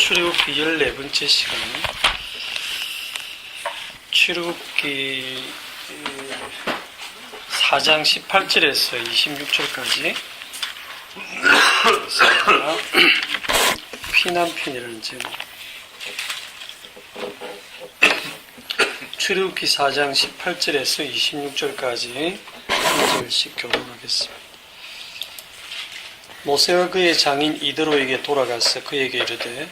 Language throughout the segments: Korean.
출애굽기 14번째 시간. 출애굽기 4장 18절에서 26절까지 피난편이라는 제목. 출애굽기 4장 18절에서 26절까지 한 절씩 교독하겠습니다. 모세가 그의 장인 이드로에게 돌아가서 그에게 이르되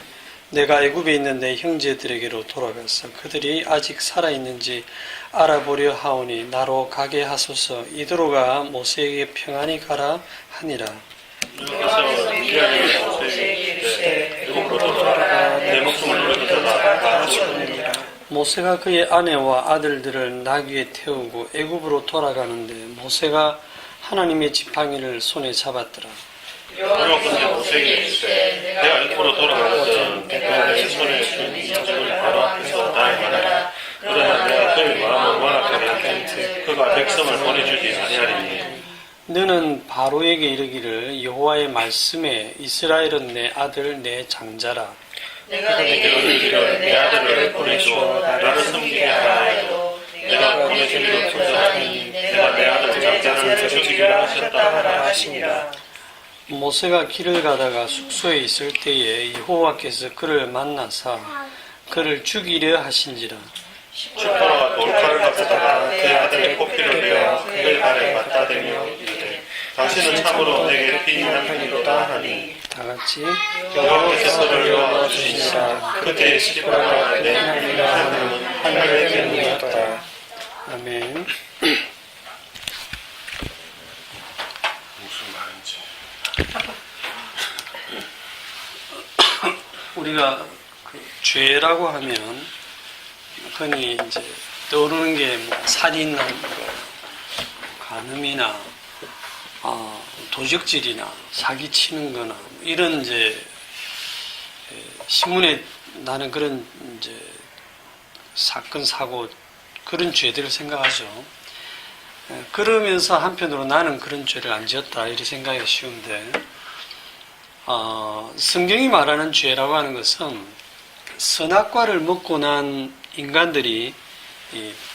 내가 애굽에 있는 내 형제들에게로 돌아가서 그들이 아직 살아있는지 알아보려 하오니 나로 가게 하소서. 이드로가 모세에게 평안히 가라 하니라. 모세가 그의 아내와 아들들을 나귀에 태우고 애굽으로 돌아가는데 모세가 하나님의 지팡이를 손에 잡았더라. 여호와께서 모세에게 이르시되 내가 애굽으로 돌아가거든 내가 내 손에 준 이 약속을 바로 앞에서 다 행하라. 그러나 내가 그의 마음을 완악하게 하겠니 그가 백성을 보내주지 아니하리니 너는 바로에게 이르기를 여호와의 말씀에 이스라엘은 내 아들 내 장자라. 내가 내게 이르기를 내 아들을 보내주어 나를 섬기게 하라 하여도 내가 보내주기로 작정하니 내가 내 아들 장자를 죽이라 하셨다 하라 하시니라. 모세가 길을 가다가 숙소에 있을 때에 여호와께서 그를 만나사 그를 죽이려 하신지라. 슈퍼가 돌칼을 갖다가 그 아들의 코피를 베어 그의 발에 갖다 대며 이르되 당신은 참으로 내게 피인한 편이로다 하니 다같이 여호와께서 그를 도와주시니라. 그때 시므라가 내 하나님이라 하는 하늘의 기름이었다. 아멘. 무슨 말인지 우리가 그 죄라고 하면 흔히 이제 떠오르는 게 뭐 살인하는 거, 간음이나 도적질이나 사기치는 거나 이런 이제 신문에 나는 그런 이제 사건 사고 그런 죄들을 생각하죠. 그러면서 한편으로 나는 그런 죄를 안 지었다 이렇게 생각하기가 쉬운데 성경이 말하는 죄라고 하는 것은 선악과를 먹고 난 인간들이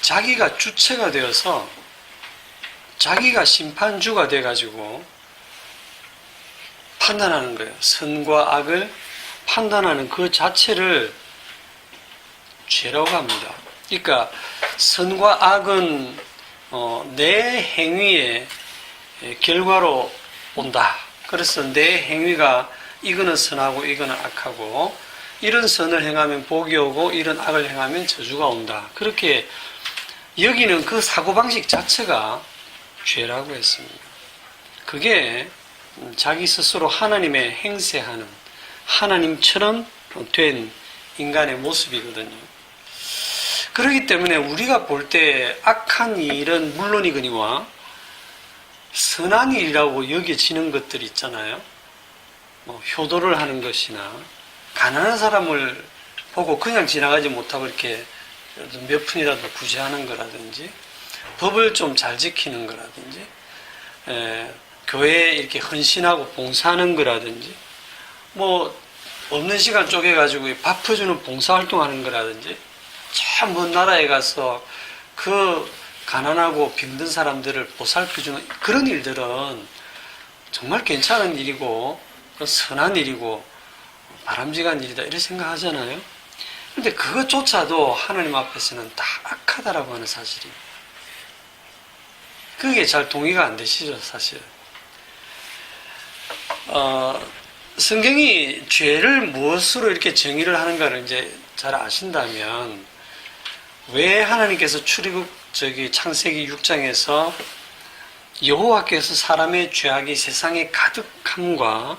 자기가 주체가 되어서 자기가 심판주가 돼가지고 판단하는 거예요. 선과 악을 판단하는 그 자체를 죄라고 합니다. 그러니까 선과 악은 내 행위의 결과로 온다. 그래서 내 행위가 이거는 선하고 이거는 악하고 이런 선을 행하면 복이 오고 이런 악을 행하면 저주가 온다. 그렇게 여기는 그 사고방식 자체가 죄라고 했습니다. 그게 자기 스스로 하나님의 행세하는 하나님처럼 된 인간의 모습이거든요. 그렇기 때문에 우리가 볼 때 악한 일은 물론이거니와 선한 일이라고 여겨지는 것들이 있잖아요. 효도를 하는 것이나 가난한 사람을 보고 그냥 지나가지 못하고 이렇게 몇 푼이라도 구제하는 거라든지 법을 좀 잘 지키는 거라든지 교회에 이렇게 헌신하고 봉사하는 거라든지 뭐 없는 시간 쪼개가지고 밥 퍼주는 봉사활동하는 거라든지 참 먼 나라에 가서 그 가난하고 병든 사람들을 보살펴주는 그런 일들은 정말 괜찮은 일이고 선한 일이고 바람직한 일이다 이렇게 생각하잖아요. 그런데 그것조차도 하나님 앞에서는 다 악하다라고 하는 사실입니다. 그게 잘 동의가 안 되시죠, 사실. 성경이 죄를 무엇으로 이렇게 정의를 하는가를 이제 잘 아신다면 왜 하나님께서 창세기 6장에서 여호와께서 사람의 죄악이 세상에 가득함과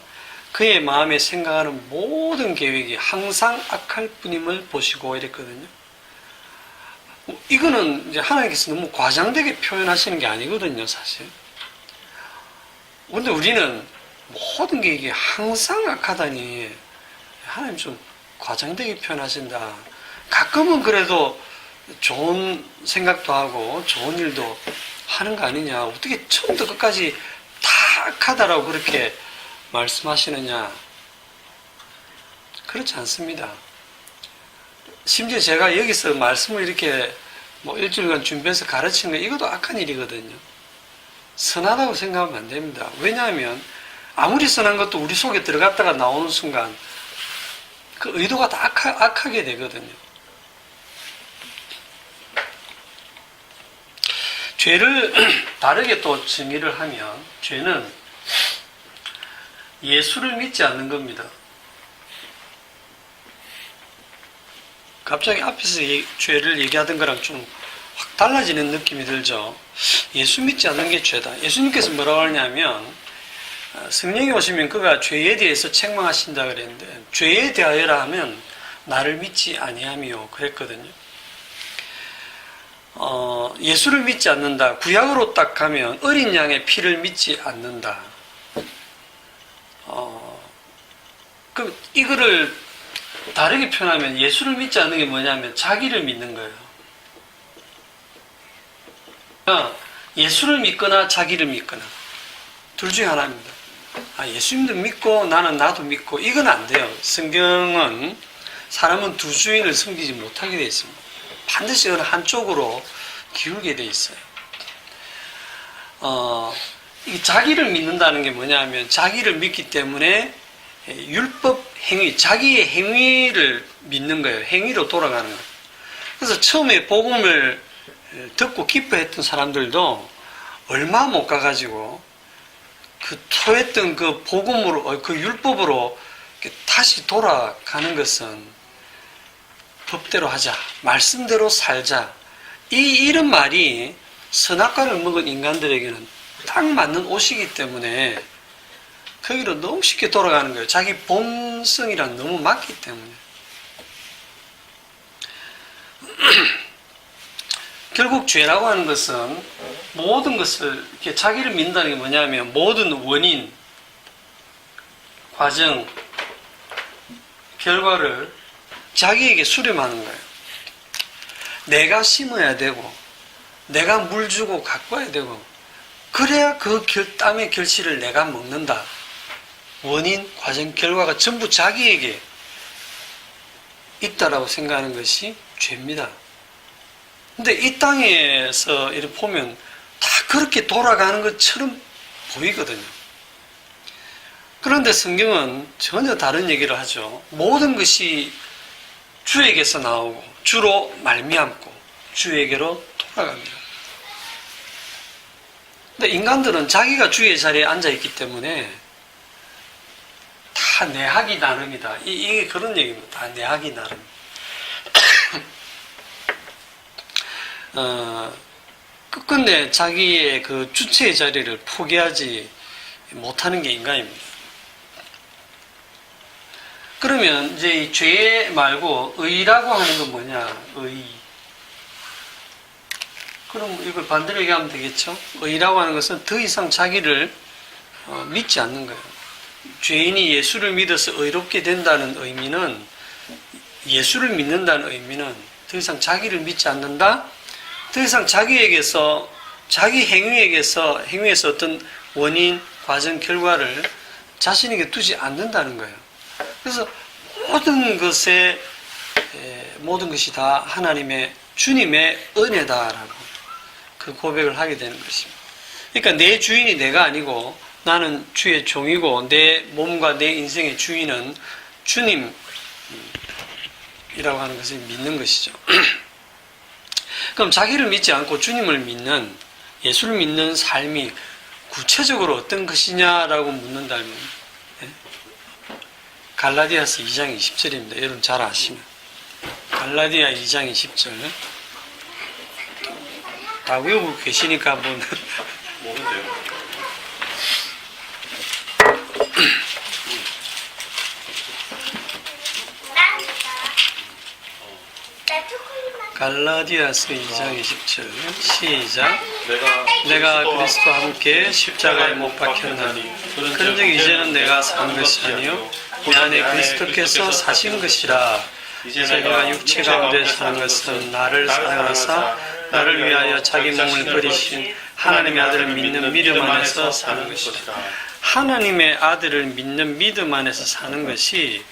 그의 마음에 생각하는 모든 계획이 항상 악할 뿐임을 보시고 이랬거든요. 이거는 이제 하나님께서 너무 과장되게 표현하시는 게 아니거든요, 사실. 그런데 우리는 모든 게 이게 항상 악하다니 하나님 좀 과장되게 표현하신다. 가끔은 그래도 좋은 생각도 하고 좋은 일도 하는 거 아니냐. 어떻게 처음부터 끝까지 다 악하다라고 그렇게 말씀하시느냐. 그렇지 않습니다. 심지어 제가 여기서 말씀을 이렇게 뭐 일주일간 준비해서 가르치는 거 이것도 악한 일이거든요. 선하다고 생각하면 안 됩니다. 왜냐하면 아무리 선한 것도 우리 속에 들어갔다가 나오는 순간 그 의도가 다 악하게 되거든요. 죄를 다르게 또 정의를 하면 죄는 예수를 믿지 않는 겁니다. 갑자기 앞에서 죄를 얘기하던 거랑 좀 확 달라지는 느낌이 들죠. 예수 믿지 않는 게 죄다. 예수님께서 뭐라고 하냐면 성령이 오시면 그가 죄에 대해서 책망하신다 그랬는데 죄에 대하여라 하면 나를 믿지 아니하미요 그랬거든요. 예수를 믿지 않는다. 구약으로 딱 가면 어린 양의 피를 믿지 않는다. 그럼 이거를 다르게 표현하면 예수를 믿지 않는 게 뭐냐면 자기를 믿는 거예요. 예수를 믿거나 자기를 믿거나 둘 중에 하나입니다. 예수님도 믿고 나도 믿고 이건 안 돼요. 성경은 사람은 두 주인을 섬기지 못하게 되어 있습니다. 반드시 어느 한쪽으로 기울게 되어 있어요. 이 자기를 믿는다는 게 뭐냐면 자기를 믿기 때문에 율법 행위, 자기의 행위를 믿는 거예요. 행위로 돌아가는 거예요. 그래서 처음에 복음을 듣고 기뻐했던 사람들도 얼마 못 가가지고 그 토했던 그 복음으로, 그 율법으로 다시 돌아가는 것은 법대로 하자, 말씀대로 살자. 이런 말이 선악과를 먹은 인간들에게는 딱 맞는 옷이기 때문에 거기로 너무 쉽게 돌아가는 거예요. 자기 본성이랑 너무 맞기 때문에. 결국 죄라고 하는 것은 모든 것을 이렇게 자기를 믿는다는 게 뭐냐면 모든 원인, 과정, 결과를 자기에게 수렴하는 거예요. 내가 심어야 되고 내가 물 주고 가꿔야 되고 그래야 그 땀의 결실을 내가 먹는다. 원인, 과정, 결과가 전부 자기에게 있다라고 생각하는 것이 죄입니다. 근데 이 땅에서 이렇게 보면 다 그렇게 돌아가는 것처럼 보이거든요. 그런데 성경은 전혀 다른 얘기를 하죠. 모든 것이 주에게서 나오고 주로 말미암고 주에게로 돌아갑니다. 근데 인간들은 자기가 주의 자리에 앉아있기 때문에 다 내 하기 나름이다. 이게 그런 얘기입니다. 다 내 하기 나름. 끝끝내 자기의 그 주체의 자리를 포기하지 못하는 게 인간입니다. 그러면 이제 이 죄 말고 의라고 하는 건 뭐냐? 의. 그럼 이걸 반대로 얘기하면 되겠죠? 의라고 하는 것은 더 이상 자기를 믿지 않는 거예요. 죄인이 예수를 믿어서 의롭게 된다는 의미는, 예수를 믿는다는 의미는 더 이상 자기를 믿지 않는다? 더 이상 자기에게서, 자기 행위에서 어떤 원인, 과정, 결과를 자신에게 두지 않는다는 거예요. 그래서 모든 것이 다 하나님의, 주님의 은혜다라고 그 고백을 하게 되는 것입니다. 그러니까 내 주인이 내가 아니고 나는 주의 종이고 내 몸과 내 인생의 주인은 주님이라고 하는 것을 믿는 것이죠. 그럼 자기를 믿지 않고 주님을 믿는, 예수를 믿는 삶이 구체적으로 어떤 것이냐라고 묻는다면 갈라디아서 2장 20절입니다. 여러분 잘 아시면 갈라디아 2장 20절 다 외우고 계시니까 한번 뭐는데요? 갈라디아서 2장 20절 시작. 내가 그리스도와 함께 십자가에 못 박혔나니 그런즉 이제는 내가 산 것이 아니요 내 안에 그리스도께서 사신 것이라. 이제 내가 육체 가운데 사는 것은 나를 사랑하사 나를 위하여 자기 몸을 버리신 하나님의 아들을 믿는 믿음 안에서 사는 것이다. 하나님의 아들을 믿는 믿음 안에서 사는 것이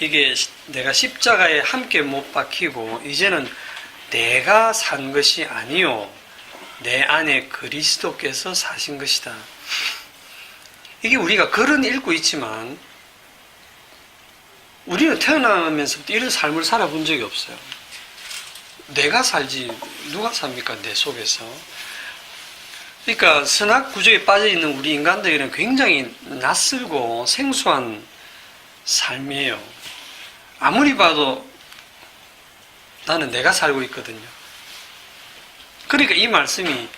이게 내가 십자가에 함께 못 박히고 이제는 내가 산 것이 아니요 내 안에 그리스도께서 사신 것이다. 이게 우리가 글은 읽고 있지만 우리는 태어나면서부터 이런 삶을 살아본 적이 없어요. 내가 살지 누가 삽니까? 내 속에서. 그러니까 선악 구조에 빠져 있는 우리 인간들에게는 굉장히 낯설고 생소한 삶이에요. 아무리 봐도 나는 내가 살고 있거든요. 그러니까 이 말씀이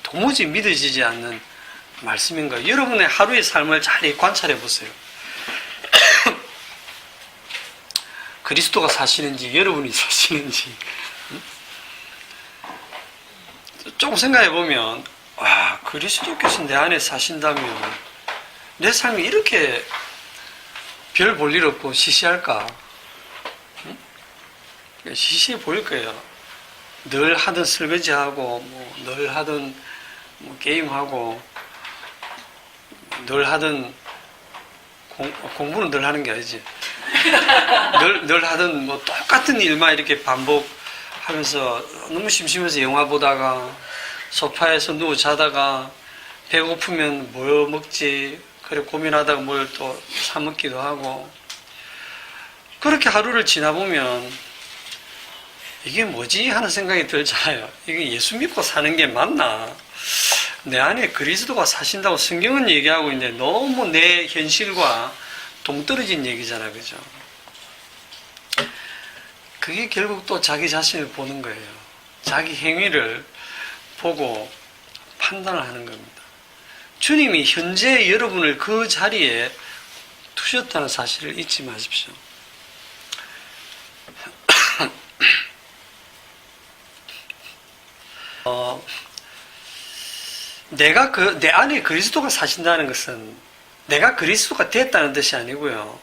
도무지 믿어지지 않는 말씀인 거예요. 여러분의 하루의 삶을 잘 관찰해 보세요. 그리스도가 사시는지 여러분이 사시는지 조금 생각해 보면 와, 그리스도께서 내 안에 사신다면 내 삶이 이렇게 별 볼 일 없고 시시할까? 시시해 보일 거예요. 늘 하던 설거지하고 늘 하던 게임하고 늘 하던 공부는 늘 하는 게 아니지. 늘 하던 똑같은 일만 이렇게 반복하면서 너무 심심해서 영화 보다가 소파에서 누워 자다가 배고프면 뭐 먹지 그래 고민하다가 뭘 또 사 먹기도 하고 그렇게 하루를 지나보면 이게 뭐지 하는 생각이 들잖아요. 이게 예수 믿고 사는 게 맞나? 내 안에 그리스도가 사신다고 성경은 얘기하고 있는데 너무 내 현실과 동떨어진 얘기잖아, 그죠? 그게 결국 또 자기 자신을 보는 거예요. 자기 행위를 보고 판단을 하는 겁니다. 주님이 현재 여러분을 그 자리에 두셨다는 사실을 잊지 마십시오. 내 안에 그리스도가 사신다는 것은 내가 그리스도가 됐다는 뜻이 아니고요.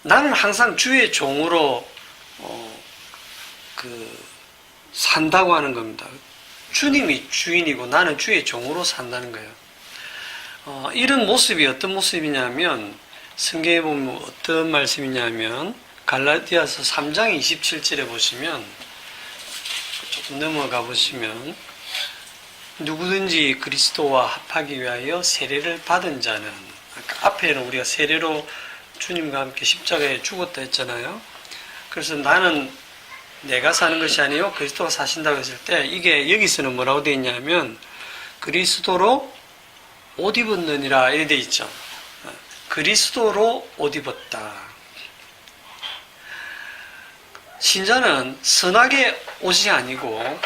나는 항상 주의 종으로 산다고 하는 겁니다. 주님이 주인이고 나는 주의 종으로 산다는 거예요. 이런 모습이 어떤 모습이냐면 성경에 보면 어떤 말씀이냐면 갈라디아서 3장 27절에 보시면 조금 넘어가 보시면 누구든지 그리스도와 합하기 위하여 세례를 받은 자는 아까 앞에는 우리가 세례로 주님과 함께 십자가에 죽었다 했잖아요. 그래서 나는 내가 사는 것이 아니요 그리스도가 사신다고 했을 때 이게 여기서는 뭐라고 되어 있냐면 그리스도로 옷 입었느니라 이렇게 되어 있죠. 그리스도로 옷 입었다. 신자는 선악의 옷이 아니고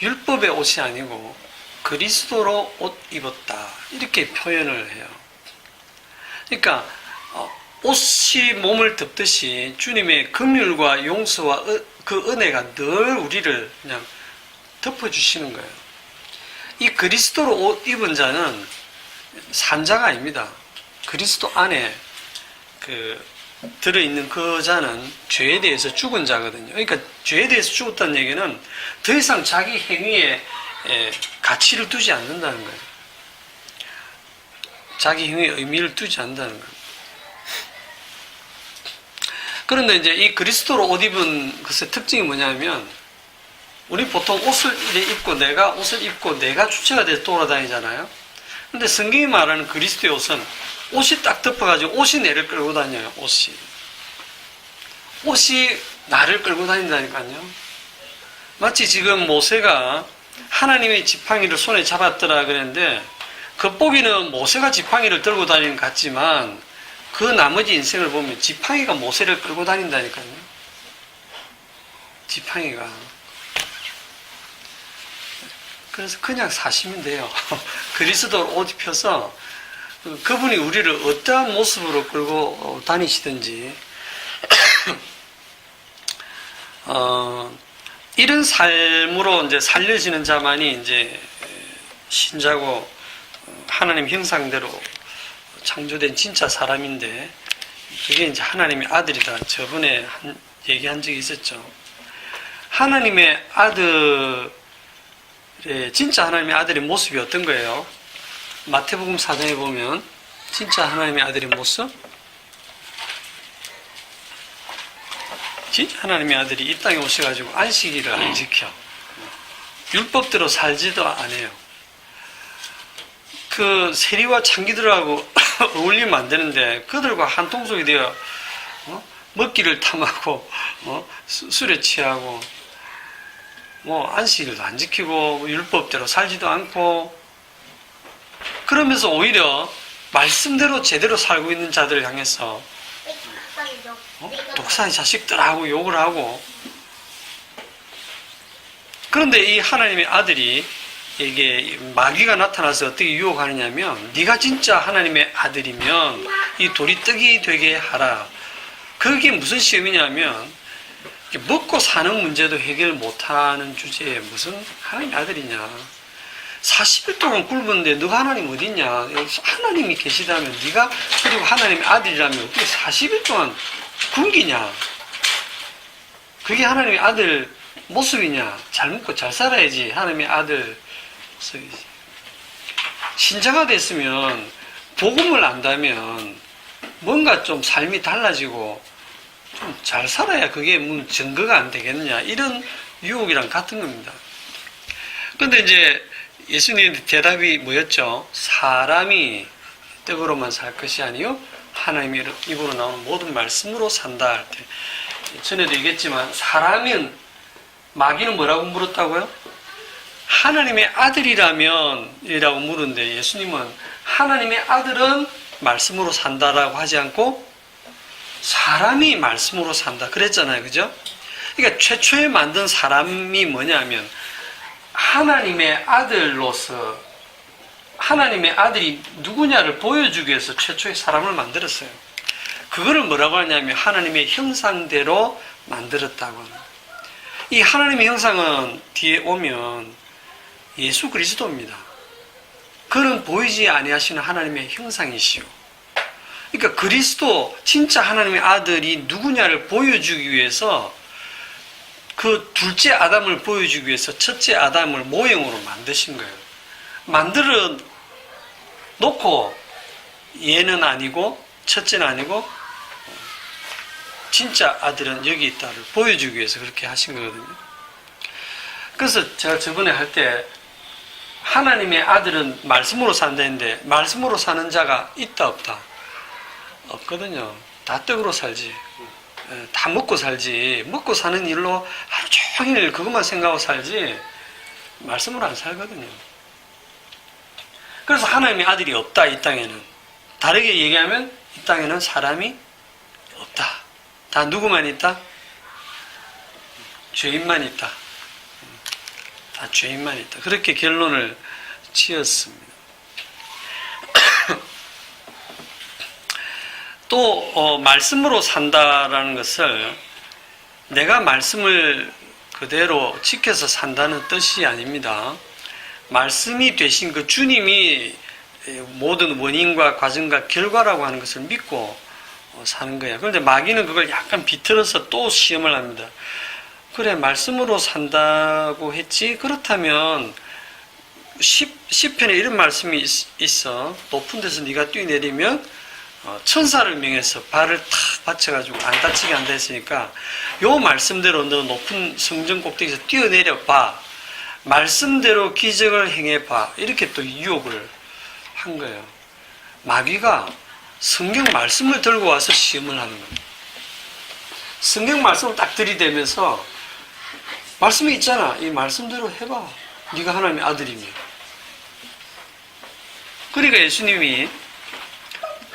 율법의 옷이 아니고 그리스도로 옷 입었다 이렇게 표현을 해요. 그러니까 옷이 몸을 덮듯이 주님의 긍휼과 용서와 그 은혜가 늘 우리를 그냥 덮어주시는 거예요. 이 그리스도로 옷 입은 자는 산자가 아닙니다. 그리스도 안에 들어있는 그 자는 죄에 대해서 죽은 자거든요. 그러니까 죄에 대해서 죽었다는 얘기는 더 이상 자기 행위에 가치를 두지 않는다는 거예요. 자기 행위에 의미를 두지 않는다는 거예요. 그런데 이제 이 그리스도로 옷 입은 것의 특징이 뭐냐면 우리 보통 옷을 입고 내가 주체가 돼서 돌아다니잖아요. 근데 성경이 말하는 그리스도의 옷은 옷이 딱 덮어가지고 옷이 내를 끌고 다녀요. 옷이 나를 끌고 다닌다니까요. 마치 지금 모세가 하나님의 지팡이를 손에 잡았더라 그랬는데 겉보기는 모세가 지팡이를 들고 다니는 것 같지만 그 나머지 인생을 보면 지팡이가 모세를 끌고 다닌다니까요. 지팡이가. 그래서 그냥 사시면 돼요. 그리스도로 옷 입혀서 그분이 우리를 어떠한 모습으로 끌고 다니시든지 이런 삶으로 이제 살려지는 자만이 이제 신자고 하나님 형상대로 창조된 진짜 사람인데 그게 이제 하나님의 아들이다. 저번에 얘기한 적이 있었죠. 하나님의 아들의 진짜 하나님의 아들의 모습이 어떤 거예요? 마태복음 4장에 보면 진짜 하나님의 아들의 모습 진짜 하나님의 아들이 이 땅에 오셔가지고 안식일을 안 지켜. 율법대로 살지도 않아요. 그 세리와 창기들하고 어울리면 안 되는데 그들과 한 통속이 되어 먹기를 탐하고 술에 취하고 안식일도 안 지키고 율법대로 살지도 않고 그러면서 오히려 말씀대로 제대로 살고 있는 자들을 향해서 독사의 자식들하고 욕을 하고 그런데 이 하나님의 아들이 이게 마귀가 나타나서 어떻게 유혹하느냐면 네가 진짜 하나님의 아들이면 이 돌이 떡이 되게 하라. 그게 무슨 시험이냐면 먹고 사는 문제도 해결 못하는 주제에 무슨 하나님의 아들이냐. 40일 동안 굶었는데 너가 하나님 어디 있냐. 하나님이 계시다면 네가 그리고 하나님의 아들이라면 어떻게 40일 동안 굶기냐. 그게 하나님의 아들 모습이냐. 잘 먹고 잘 살아야지 하나님의 아들 모습이지. 신자가 됐으면 복음을 안다면 뭔가 좀 삶이 달라지고 좀 잘 살아야 그게 뭐 증거가 안 되겠느냐. 이런 유혹이랑 같은 겁니다. 그런데 이제 예수님의 대답이 뭐였죠? 사람이 떡으로만 살 것이 아니요 하나님의 입으로 나오는 모든 말씀으로 산다 할 때 전에도 얘기했지만 사람은 마귀는 뭐라고 물었다고요? 하나님의 아들이라면 이라고 물었는데 예수님은 하나님의 아들은 말씀으로 산다라고 하지 않고 사람이 말씀으로 산다 그랬잖아요. 그죠? 그러니까 최초에 만든 사람이 뭐냐면 하나님의 아들로서 하나님의 아들이 누구냐를 보여주기 위해서 최초의 사람을 만들었어요. 그거를 뭐라고 하냐면 하나님의 형상대로 만들었다고 합니다. 이 하나님의 형상은 뒤에 오면 예수 그리스도입니다. 그는 보이지 아니하시는 하나님의 형상이시오. 그러니까 그리스도 진짜 하나님의 아들이 누구냐를 보여주기 위해서 그 둘째 아담을 보여주기 위해서 첫째 아담을 모형으로 만드신 거예요. 만들어 놓고 얘는 아니고 첫째는 아니고 진짜 아들은 여기 있다를 보여주기 위해서 그렇게 하신 거거든요. 그래서 제가 저번에 할 때 하나님의 아들은 말씀으로 산다 했는데 말씀으로 사는 자가 있다 없다? 없거든요. 다 떡으로 살지. 다 먹고 살지. 먹고 사는 일로 하루 종일 그것만 생각하고 살지 말씀으로 안 살거든요. 그래서 하나님의 아들이 없다 이 땅에는. 다르게 얘기하면 이 땅에는 사람이 없다. 다 누구만 있다? 죄인만 있다. 다 죄인만 있다. 그렇게 결론을 지었습니다. 또 말씀으로 산다라는 것을 내가 말씀을 그대로 지켜서 산다는 뜻이 아닙니다. 말씀이 되신 그 주님이 모든 원인과 과정과 결과라고 하는 것을 믿고 사는 거야. 그런데 마귀는 그걸 약간 비틀어서 또 시험을 합니다. 그래 말씀으로 산다고 했지? 그렇다면 시편에 이런 말씀이 있어. 높은 데서 네가 뛰내리면 천사를 명해서 발을 탁 받쳐가지고 안 다치게 한다 했으니까 요 말씀대로 너 높은 성전 꼭대기에서 뛰어내려 봐. 말씀대로 기적을 행해 봐. 이렇게 또 유혹을 한 거예요. 마귀가 성경 말씀을 들고 와서 시험을 하는 거예요. 성경 말씀을 딱 들이대면서 말씀이 있잖아. 이 말씀대로 해봐. 네가 하나님의 아들이면. 그러니까 예수님이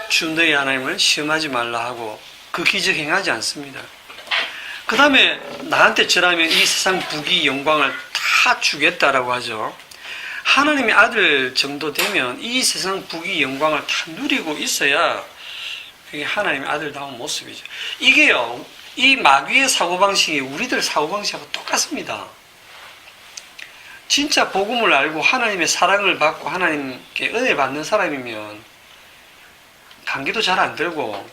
주 너희 하나님을 시험하지 말라 하고 그 기적 행하지 않습니다. 그 다음에 나한테 절하면 이 세상 부귀 영광을 다 주겠다라고 하죠. 하나님의 아들 정도 되면 이 세상 부귀 영광을 다 누리고 있어야 그게 하나님의 아들다운 모습이죠. 이게요, 이 마귀의 사고방식이 우리들 사고방식하고 똑같습니다. 진짜 복음을 알고 하나님의 사랑을 받고 하나님께 은혜 받는 사람이면 감기도 잘 안 들고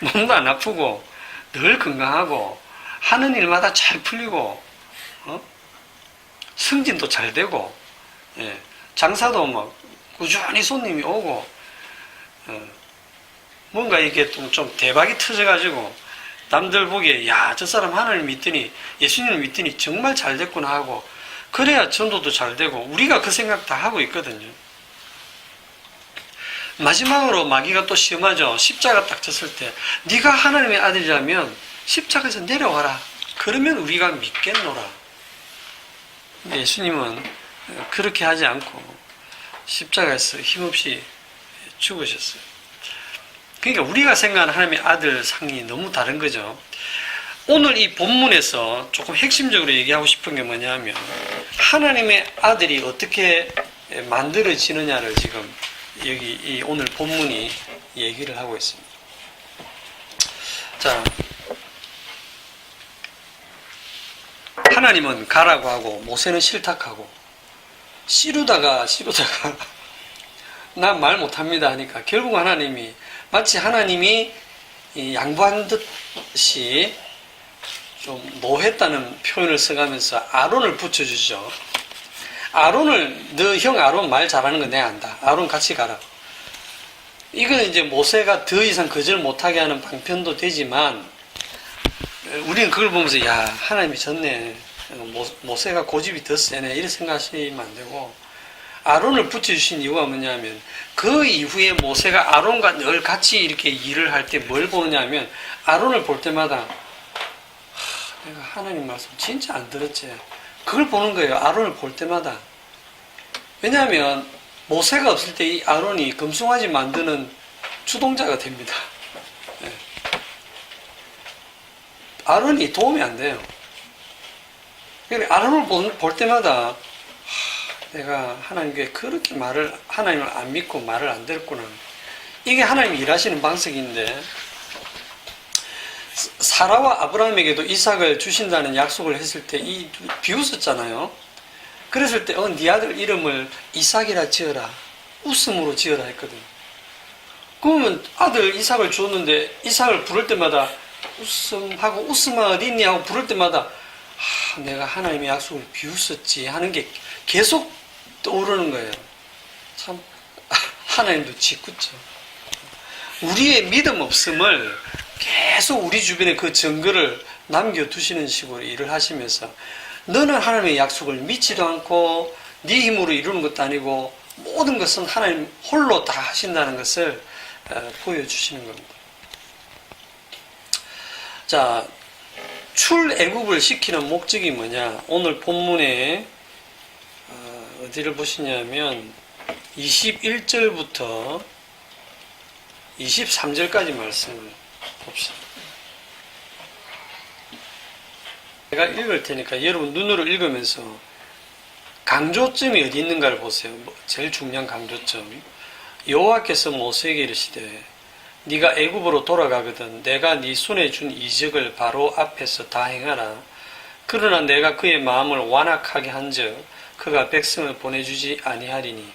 몸도 안 아프고 늘 건강하고 하는 일마다 잘 풀리고 승진도 잘 되고 장사도 막 꾸준히 손님이 오고 뭔가 이게 좀 대박이 터져가지고 남들 보기에 야, 저 사람 하나님 믿더니 예수님을 믿더니 정말 잘 됐구나 하고 그래야 전도도 잘 되고 우리가 그 생각 다 하고 있거든요. 마지막으로 마귀가 또 시험하죠. 십자가 딱 졌을 때 네가 하나님의 아들이라면 십자가에서 내려와라. 그러면 우리가 믿겠노라. 근데 예수님은 그렇게 하지 않고 십자가에서 힘없이 죽으셨어요. 그러니까 우리가 생각하는 하나님의 아들 상이 너무 다른 거죠. 오늘 이 본문에서 조금 핵심적으로 얘기하고 싶은 게 뭐냐면 하나님의 아들이 어떻게 만들어지느냐를 지금 여기 이 오늘 본문이 얘기를 하고 있습니다. 자, 하나님은 가라고 하고 모세는 싫다하고 씨루다가 난 말 못합니다 하니까 결국 하나님이 마치 하나님이 양보한 듯이 좀 노했다는 표현을 써가면서 아론을 붙여주죠. 아론을 너 형 아론 말 잘하는 거 내가 안다. 아론 같이 가라. 이거는 이제 모세가 더 이상 거절 못하게 하는 방편도 되지만 우리는 그걸 보면서 야 하나님이 졌네. 모세가 고집이 더 세네. 이렇게 생각하시면 안 되고 아론을 붙여주신 이유가 뭐냐면 그 이후에 모세가 아론과 늘 같이 이렇게 일을 할 때 뭘 보느냐 하면 아론을 볼 때마다 내가 하나님 말씀 진짜 안 들었지. 그걸 보는 거예요. 아론을 볼 때마다. 왜냐하면 모세가 없을 때 이 아론이 금송아지 만드는 주동자가 됩니다. 네. 아론이 도움이 안 돼요. 그러니까 아론을 볼 때마다 내가 하나님께 그렇게 하나님을 안 믿고 말을 안 들었구나. 이게 하나님이 일하시는 방식인데 사라와 아브라함에게도 이삭을 주신다는 약속을 했을 때 비웃었잖아요. 그랬을 때 네 아들 이름을 이삭이라 지어라. 웃음으로 지어라 했거든. 그러면 아들 이삭을 주었는데 이삭을 부를 때마다 웃음하고 웃음아 어딨니 하고 부를 때마다 내가 하나님의 약속을 비웃었지 하는 게 계속 떠오르는 거예요. 참 하나님도 짓궂죠. 우리의 믿음 없음을 계속 우리 주변에 그 증거를 남겨두시는 식으로 일을 하시면서 너는 하나님의 약속을 믿지도 않고 네 힘으로 이루는 것도 아니고 모든 것은 하나님 홀로 다 하신다는 것을 보여주시는 겁니다. 자, 출애굽을 시키는 목적이 뭐냐? 오늘 본문에 어디를 보시냐면 21절부터 23절까지 말씀을 봅시다. 제가 읽을 테니까 여러분 눈으로 읽으면서 강조점이 어디 있는가를 보세요. 제일 중요한 강조점. 여호와께서 모세에게 이르시되 네가 애굽으로 돌아가거든 내가 네 손에 준 이적을 바로 앞에서 다 행하라. 그러나 내가 그의 마음을 완악하게 한즉 그가 백성을 보내주지 아니하리니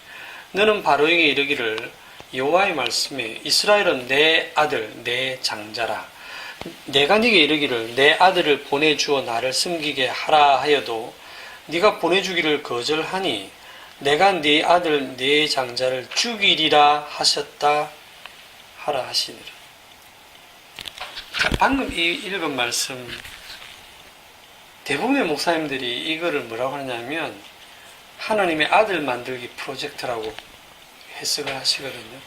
너는 바로에게 이르기를 여호와의 말씀에 이스라엘은 내 아들 내 장자라. 내가 네게 이르기를 내 아들을 보내주어 나를 섬기게 하라 하여도 네가 보내주기를 거절하니 내가 네 아들 네 장자를 죽이리라 하셨다 하라 하시니라. 방금 읽은 말씀 대부분의 목사님들이 이거를 뭐라고 하냐면 하나님의 아들 만들기 프로젝트라고 해석을 하시거든요.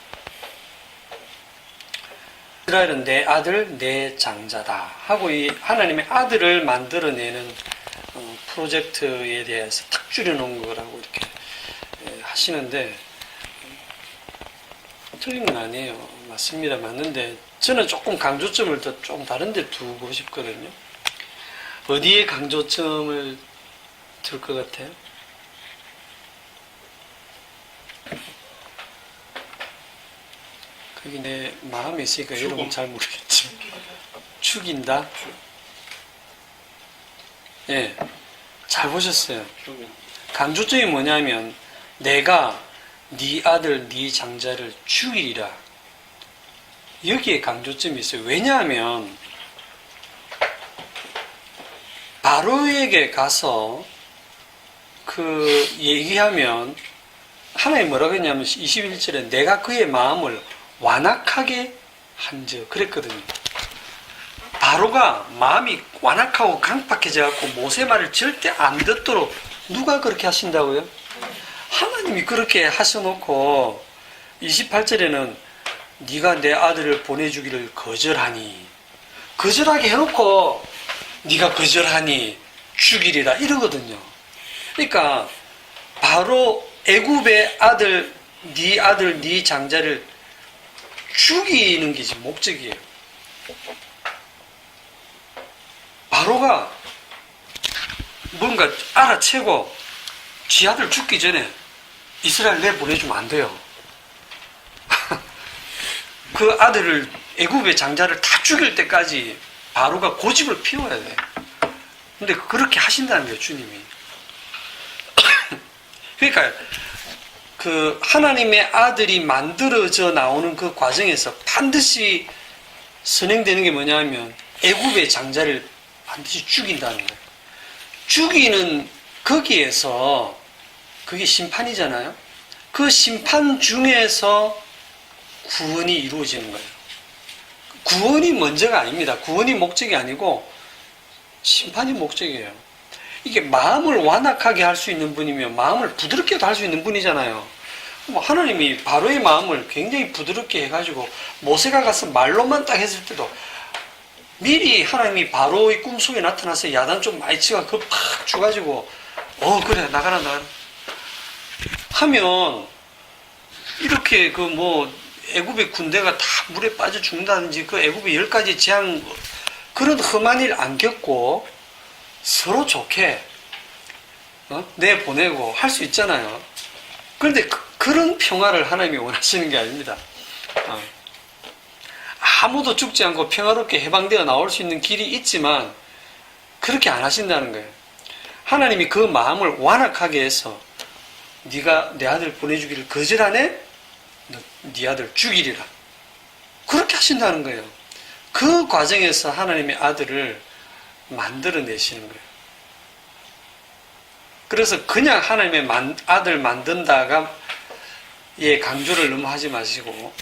이스라엘은 내 아들 내 장자다 하고 이 하나님의 아들을 만들어내는 프로젝트에 대해서 탁 줄여놓은 거라고 이렇게 하시는데 틀린 건 아니에요. 맞습니다. 맞는데 저는 조금 강조점을 더 좀 다른 데 두고 싶거든요. 어디에 강조점을 둘 것 같아요? 그게 내 마음에 있으니까 여러분 잘 모르겠죠. 죽인다? 예, 잘 보셨어요. 강조점이 뭐냐면 내가 네 아들 네 장자를 죽이리라. 여기에 강조점이 있어요. 왜냐하면 바로에게 가서 그 얘기하면 하나님 뭐라고 했냐면 21절에 내가 그의 마음을 완악하게 한즉 그랬거든요. 바로가 마음이 완악하고 강팍해져 갖고 모세 말을 절대 안 듣도록 누가 그렇게 하신다고요? 하나님이 그렇게 하셔놓고 28절에는 네가 내 아들을 보내주기를 거절하니, 거절하게 해놓고 네가 거절하니 죽이리라 이러거든요. 그러니까 바로 애굽의 아들, 네 장자를 죽이는 게 지금 목적이에요. 바로가 뭔가 알아채고 지 아들 죽기 전에 이스라엘 내보내주면 안 돼요. 그 아들을, 애굽의 장자를 다 죽일 때까지 바로가 고집을 피워야 돼. 근데 그렇게 하신다는 거예요, 주님이. 그러니까 그 하나님의 아들이 만들어져 나오는 그 과정에서 반드시 선행되는 게 뭐냐면 애굽의 장자를 반드시 죽인다는 거예요. 죽이는 거기에서, 그게 심판이잖아요. 그 심판 중에서 구원이 이루어지는 거예요. 구원이 먼저가 아닙니다. 구원이 목적이 아니고 심판이 목적이에요. 이게 마음을 완악하게 할 수 있는 분이면 마음을 부드럽게도 할 수 있는 분이잖아요. 하나님이 바로의 마음을 굉장히 부드럽게 해가지고 모세가 가서 말로만 딱 했을 때도 미리 하나님이 바로의 꿈속에 나타나서 야단 좀 많이 치가 그거 팍 줘가지고 그래 나가라 하면 이렇게 그 뭐 애굽의 군대가 다 물에 빠져 죽는다든지 그 애굽의 10가지 재앙 그런 험한 일 안 겪고 서로 좋게 내보내고 할 수 있잖아요. 그런데 그런 평화를 하나님이 원하시는 게 아닙니다. 아무도 죽지 않고 평화롭게 해방되어 나올 수 있는 길이 있지만 그렇게 안 하신다는 거예요. 하나님이 그 마음을 완악하게 해서 네가 내 아들 보내주기를 거절하네? 네 아들 죽이리라. 그렇게 하신다는 거예요. 그 과정에서 하나님의 아들을 만들어내시는 거예요. 그래서 그냥 하나님의 아들 만든다가 강조를 너무 하지 마시고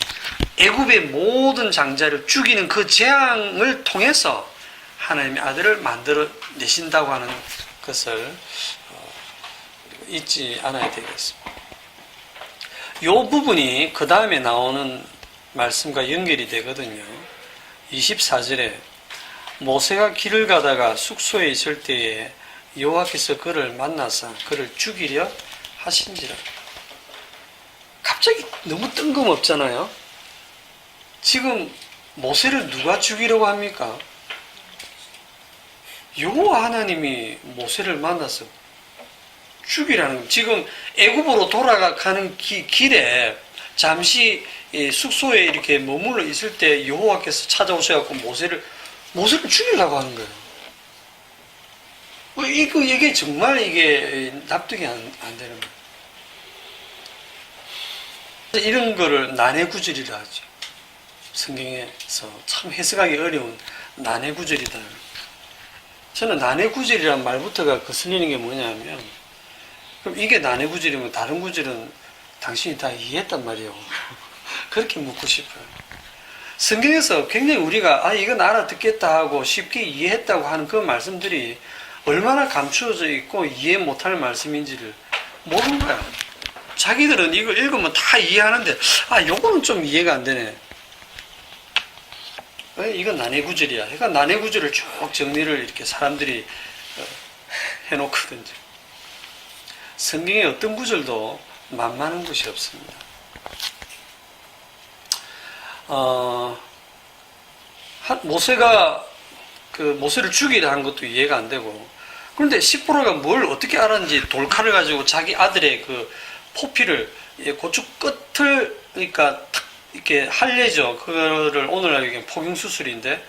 애굽의 모든 장자를 죽이는 그 재앙을 통해서 하나님의 아들을 만들어내신다고 하는 것을 잊지 않아야 되겠습니다. 이 부분이 그 다음에 나오는 말씀과 연결이 되거든요. 24절에 모세가 길을 가다가 숙소에 있을 때에 여호와께서 그를 만나서 그를 죽이려 하신지라. 갑자기 너무 뜬금없잖아요. 지금 모세를 누가 죽이려고 합니까? 여호와 하나님이 모세를 만나서 죽이라는, 지금 애굽으로 돌아가는 길에 잠시 숙소에 이렇게 머물러 있을 때 여호와께서 찾아오셔갖고 모세를 죽이려고 하는 거예요. 이게 정말 이게 납득이 안 되는 거예요. 이런 거를 난해구절이라 하죠. 성경에서 참 해석하기 어려운 난해구절이다. 저는 난해구절이란 말부터가 거슬리는 게 뭐냐면, 그럼 이게 난해구절이면 다른 구절은 당신이 다 이해했단 말이에요. 그렇게 묻고 싶어요. 성경에서 굉장히 우리가 이건 알아듣겠다 하고 쉽게 이해했다고 하는 그 말씀들이 얼마나 감추어져 있고 이해 못할 말씀인지를 모르는 거야. 자기들은 이거 읽으면 다 이해하는데 요거는 좀 이해가 안 되네. 이건 난해구절이야. 그러니까 난해구절을 쭉 정리를 이렇게 사람들이 해놓거든요. 성경의 어떤 구절도 만만한 것이 없습니다. 모세가 모세를 죽이려 한 것도 이해가 안 되고, 그런데 10%가 뭘 어떻게 알았는지 돌칼을 가지고 자기 아들의 그 포피를, 고추 끝을, 그러니까 탁 이렇게 할례죠. 그거를 오늘날 이게 포경수술인데,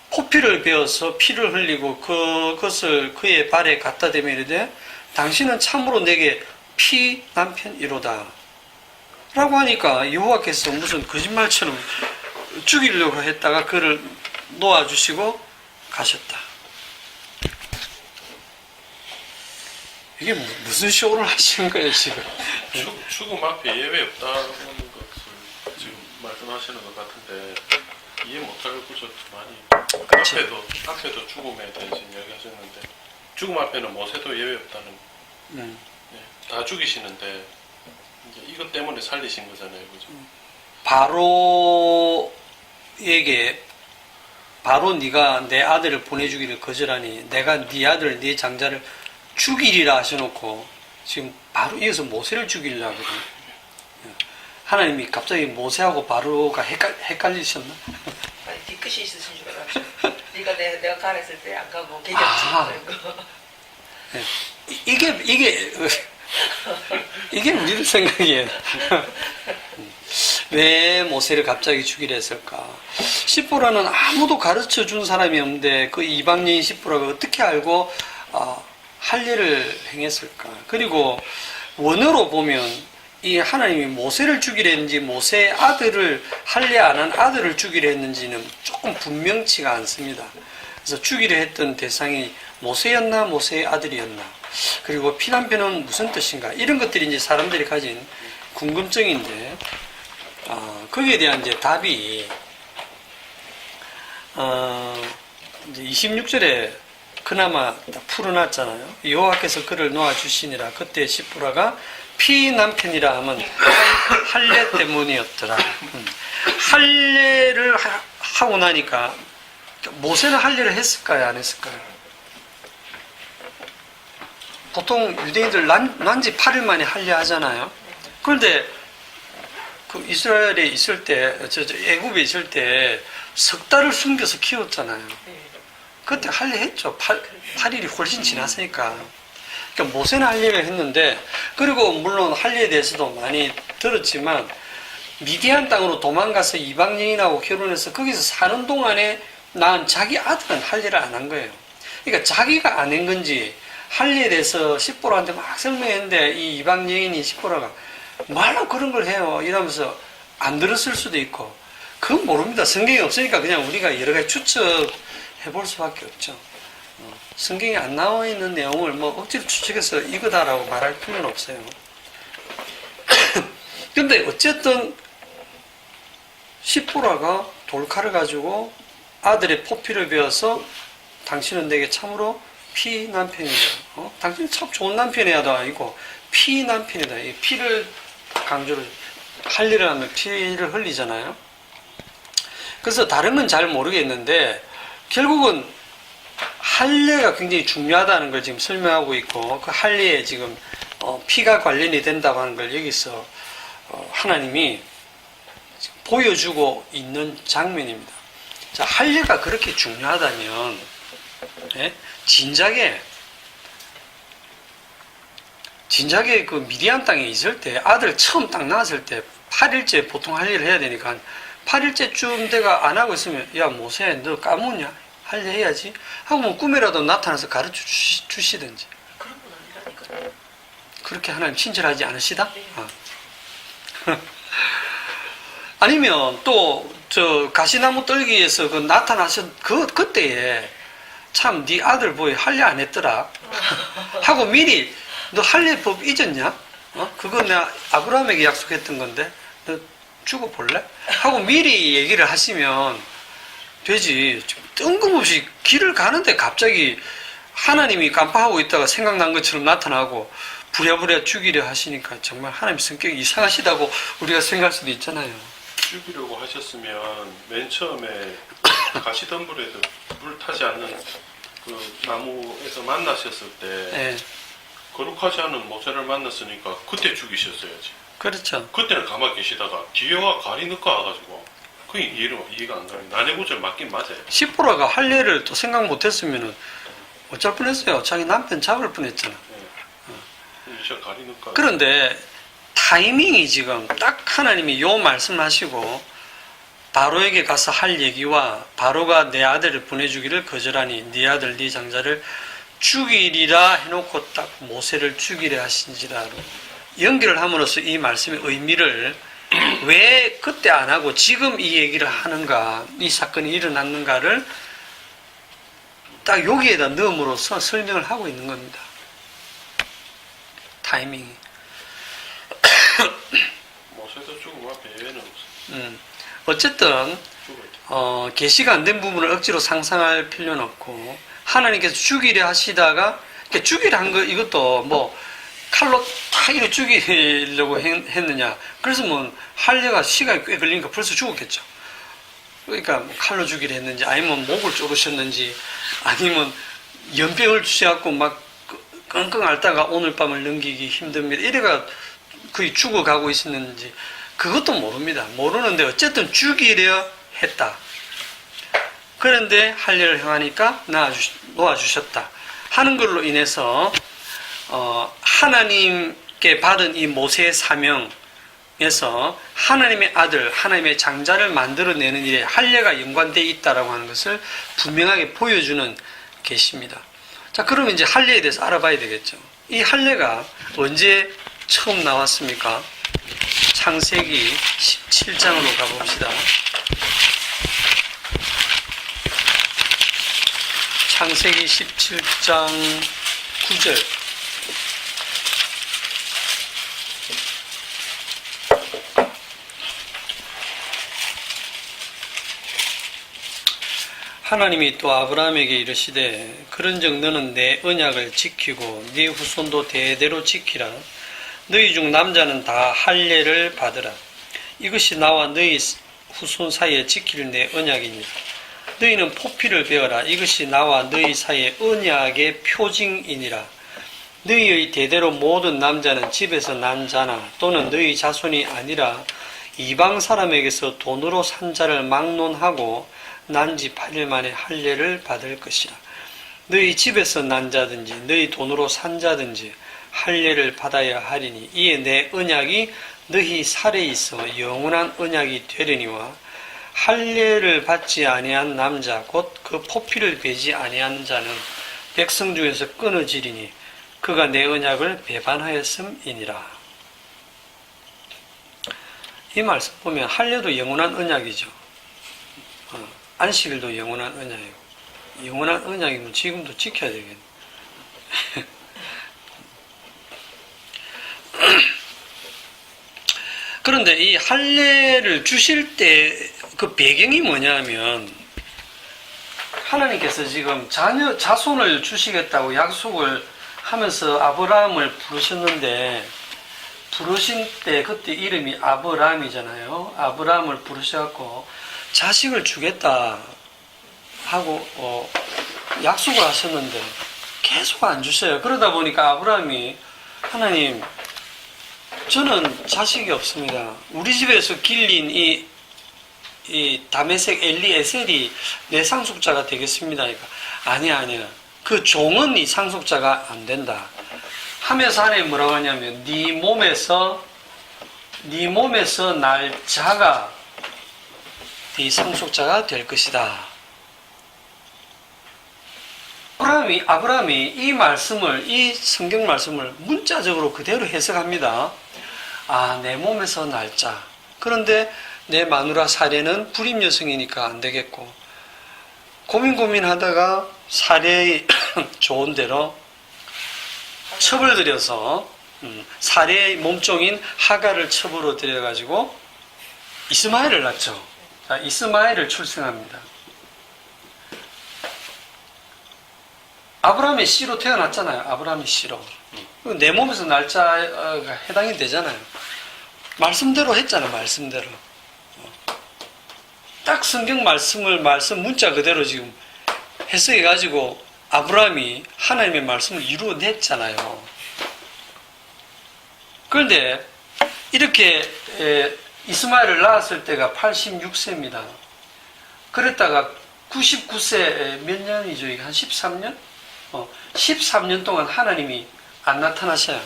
포피를 베어서 피를 흘리고 그것을 그의 발에 갖다 대면 이르되 당신은 참으로 내게 피 남편이로다 라고 하니까 여호와께서 무슨 거짓말처럼 죽이려고 했다가 그를 놓아주시고 가셨다. 이게 무슨 쇼를 하시는 거예요 지금? 죽음 앞에 예외 없다는 것을 지금 말씀하시는 것 같은데, 이해 못할 구조 많이. 그치. 앞에도 죽음에 대해서 이야기하셨는데 죽음 앞에는 모세도 예외 없다는. 음. 네, 다 죽이시는데 이제 이것 때문에 살리신 거잖아요, 그죠? 바로에게 바로 네가 내 아들을 보내주기를 거절하니 내가 네 아들 네 장자를 죽이리라 하셔놓고 지금 바로 이어서 모세를 죽이려고 그래요. 하나님이 갑자기 모세하고 바로가 헷갈리셨나? 아니 뒤끝이 있으신 줄 알았어. 네가 내가 가랬을 때 안 가고 개겼지. 아. 네. 이게 우리들 생각이에요. 왜 모세를 갑자기 죽이려 했을까? 시보라는 아무도 가르쳐 준 사람이 없는데 그 이방여인 시보라가 어떻게 알고 할례를 행했을까? 그리고 원어로 보면 이 하나님이 모세를 죽이려 했는지 모세의 아들을 할례 안 한 아들을 죽이려 했는지는 조금 분명치가 않습니다. 그래서 죽이려 했던 대상이 모세였나 모세의 아들이었나, 그리고 피난표는 무슨 뜻인가, 이런 것들이 이제 사람들이 가진 궁금증인데 거기에 대한 이제 답이 이제 26절에 그나마 풀어놨잖아요. 여호와께서 그를 놓아주시니라. 그때 시프라가 피난편이라 하면 할례 때문이었더라. 할례를 하고 나니까 모세는 할례를 했을까요, 안 했을까요? 보통 유대인들 난지 8일 만에 할례하잖아요. 그런데 그 이스라엘에 있을 때, 애굽에 있을 때 석 달을 숨겨서 키웠잖아요. 그때 할례했죠. 8일이 훨씬 지났으니까. 그러니까 모세는 할례를 했는데, 그리고 물론 할례에 대해서도 많이 들었지만 미디안 땅으로 도망가서 이방 여인하고 결혼해서 거기서 사는 동안에 낳은 자기 아들은 할례를 안 한 거예요. 그러니까 자기가 안 한 건지 할례에 대해서 십보라한테 막 설명했는데 이 이방 여인이 십보라가 말로 그런 걸 해요 이러면서 안 들었을 수도 있고, 그건 모릅니다. 성경이 없으니까 그냥 우리가 여러 가지 추측해 볼 수밖에 없죠. 성경에 안 나와 있는 내용을 뭐 억지로 추측해서 이거다라고 말할 필요는 없어요. 근데 어쨌든 십보라가 돌칼을 가지고 아들의 포피를 베어서 당신은 내게 참으로 피난편이다. 당신은 참 좋은 남편이야도 아니고 피난편이다. 이 피를 강조를, 할례를 하면 피를 흘리잖아요. 그래서 다른 건 잘 모르겠는데 결국은 할례가 굉장히 중요하다는 걸 지금 설명하고 있고, 그 할례에 지금 피가 관련이 된다고 하는 걸 여기서 하나님이 보여주고 있는 장면입니다. 자, 할례가 그렇게 중요하다면 진작에 그 미디안 땅에 있을 때 아들 처음 딱 낳았을 때 8일째 보통 할례를 해야 되니까 8일째쯤 돼가 안 하고 있으면, 야 모세 너 까먹냐? 할례 해야지 하고 뭐 꿈이라도 나타나서 가르쳐 주시든지. 그런 건 아니라니까요. 그렇게 하나님 친절하지 않으시다? 네. 아니면 또 저 가시나무 떨기에서 그 나타나신 그때에 참 네 아들 보이 할례 안 했더라 하고 미리 너 할례법 잊었냐? 그거 내가 아브라함에게 약속했던 건데 너 죽어볼래? 하고 미리 얘기를 하시면 되지. 뜬금없이 길을 가는데 갑자기 하나님이 깜빡하고 있다가 생각난 것처럼 나타나고 부랴부랴 죽이려 하시니까 정말 하나님 성격이 이상하시다고 우리가 생각할 수도 있잖아요. 죽이려고 하셨으면 맨 처음에 가시덤불에도 불 타지 않는 그 나무에서 만나셨을 때 네. 거룩하지 않은 모세를 만났으니까 그때 죽이셨어야지. 그렇죠. 그때는 가만히 계시다가 뒤에와 가리 넣고 와가지고 그게 이해가 안 가요. 난의 구절 맞긴 맞아요. 시보라가 할례를 또 생각 못했으면은 어쩔 뻔했어요. 자기 남편 잡을 뻔했잖아. 이제 가리 넣고. 그런데 타이밍이 지금 딱 하나님이 요 말씀하시고 바로에게 가서 할 얘기와 바로가 내 아들을 보내주기를 거절하니 네 아들 네 장자를 죽이리라 해놓고 딱 모세를 죽이려 하신지라로 연결을 함으로써 이 말씀의 의미를 왜 그때 안 하고 지금 이 얘기를 하는가, 이 사건이 일어났는가를 딱 여기에다 넣음으로써 설명을 하고 있는 겁니다. 타이밍이. 모세도 죽음 앞에 예외는 없어. 어쨌든 죽어야 돼. 계시가 안 된 부분을 억지로 상상할 필요는 없고, 하나님께서 죽이려 하시다가, 이렇게 죽이려 한 거, 이것도 뭐, 칼로 탁 이렇게 죽이려고 했느냐. 그래서 뭐, 할례가 시간이 꽤 걸리니까 벌써 죽었겠죠. 그러니까 뭐 칼로 죽이려 했는지, 아니면 목을 조르셨는지, 아니면 연병을 주셔갖고 막 끙끙 앓다가 오늘 밤을 넘기기 힘듭니다. 이래가 거의 죽어가고 있었는지, 그것도 모릅니다. 모르는데 어쨌든 죽이려 했다. 그런데 할례를 행하니까 놓아주셨다 하는 걸로 인해서 하나님께 받은 이 모세의 사명에서 하나님의 아들, 하나님의 장자를 만들어내는 일에 할례가 연관되어 있다라고 하는 것을 분명하게 보여주는 계시입니다. 자, 그러면 이제 할례에 대해서 알아봐야 되겠죠. 이 할례가 언제 처음 나왔습니까? 창세기 17장으로 가봅시다. 창세기 17장 9절. 하나님이 또 아브라함에게 이르시되 그런즉 너는 내 언약을 지키고 네 후손도 대대로 지키라. 너희 중 남자는 다 할례를 받으라. 이것이 나와 너희 후손 사이에 지킬 내 언약이니라. 너희는 포피를 베어라. 이것이 나와 너희 사이의 언약의 표징이니라. 너희의 대대로 모든 남자는 집에서 난 자나 또는 너희 자손이 아니라 이방 사람에게서 돈으로 산 자를 막론하고 난 지 8일 만에 할례를 받을 것이라. 너희 집에서 난 자든지 너희 돈으로 산 자든지 할례를 받아야 하리니 이에 내 언약이 너희 살에 있어 영원한 언약이 되려니와 할례를 받지 아니한 남자 곧 그 포피를 베지 아니한 자는 백성 중에서 끊어지리니 그가 내 언약을 배반하였음이니라. 이 말씀 보면 할례도 영원한 언약이죠. 안식일도 영원한 언약이고, 영원한 언약이면 지금도 지켜야 되겠네. 그런데 이 할례를 주실 때 그 배경이 뭐냐면, 하나님께서 지금 자손을 주시겠다고 약속을 하면서 아브라함을 부르셨는데, 부르신 때 그때 이름이 아브라함이잖아요. 아브라함을 부르셔갖고 자식을 주겠다 하고 약속을 하셨는데 계속 안 주셔요. 그러다 보니까 아브라함이 하나님, 저는 자식이 없습니다. 우리 집에서 길린 이 다메섹 엘리에셀이 내 상속자가 되겠습니다. 그러니까 아니야. 그 종은 이 상속자가 안 된다. 하면서 하나님 뭐라고 하냐면 네 몸에서 날 자가 네 상속자가 될 것이다. 아브라함이 이 성경 말씀을 문자적으로 그대로 해석합니다. 아, 내 몸에서 날 자. 그런데 내 마누라 사례는 불임 여성이니까 안 되겠고, 고민하다가 사례의 좋은 대로 첩을 들여서 사례의 몸종인 하갈을 첩으로 들여가지고 이스마엘을 낳죠. 자, 이스마엘을 출생합니다. 아브라함의 씨로 태어났잖아요. 아브라함의 씨로. 내 몸에서 날짜가 해당이 되잖아요. 말씀대로 했잖아요. 말씀대로. 딱 성경 말씀 문자 그대로 지금 해석해가지고 아브라함이 하나님의 말씀을 이루어냈잖아요. 그런데 이렇게 이스마엘을 낳았을 때가 86세입니다. 그랬다가 99세 몇 년이죠? 이게 한 13년? 13년 동안 하나님이 안 나타나셔요.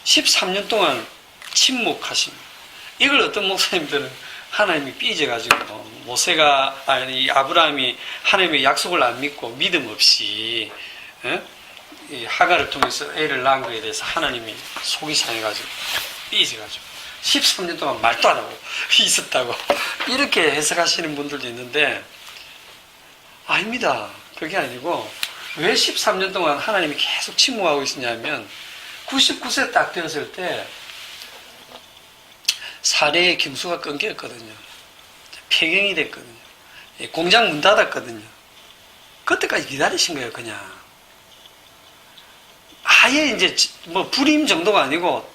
13년 동안 침묵하십니다. 이걸 어떤 목사님들은 하나님이 삐져가지고 아브라함이 하나님의 약속을 안 믿고 믿음 없이 이 하갈을 통해서 애를 낳은 것에 대해서 하나님이 속이 상해가지고 삐져가지고 13년 동안 말도 안 하고 있었다고 이렇게 해석하시는 분들도 있는데, 아닙니다. 그게 아니고 왜 13년 동안 하나님이 계속 침묵하고 있었냐면 99세 딱 되었을 때 사례의 김수가 끊겼거든요. 폐경이 됐거든요. 공장 문 닫았거든요. 그때까지 기다리신 거예요, 그냥. 아예 이제 뭐 불임 정도가 아니고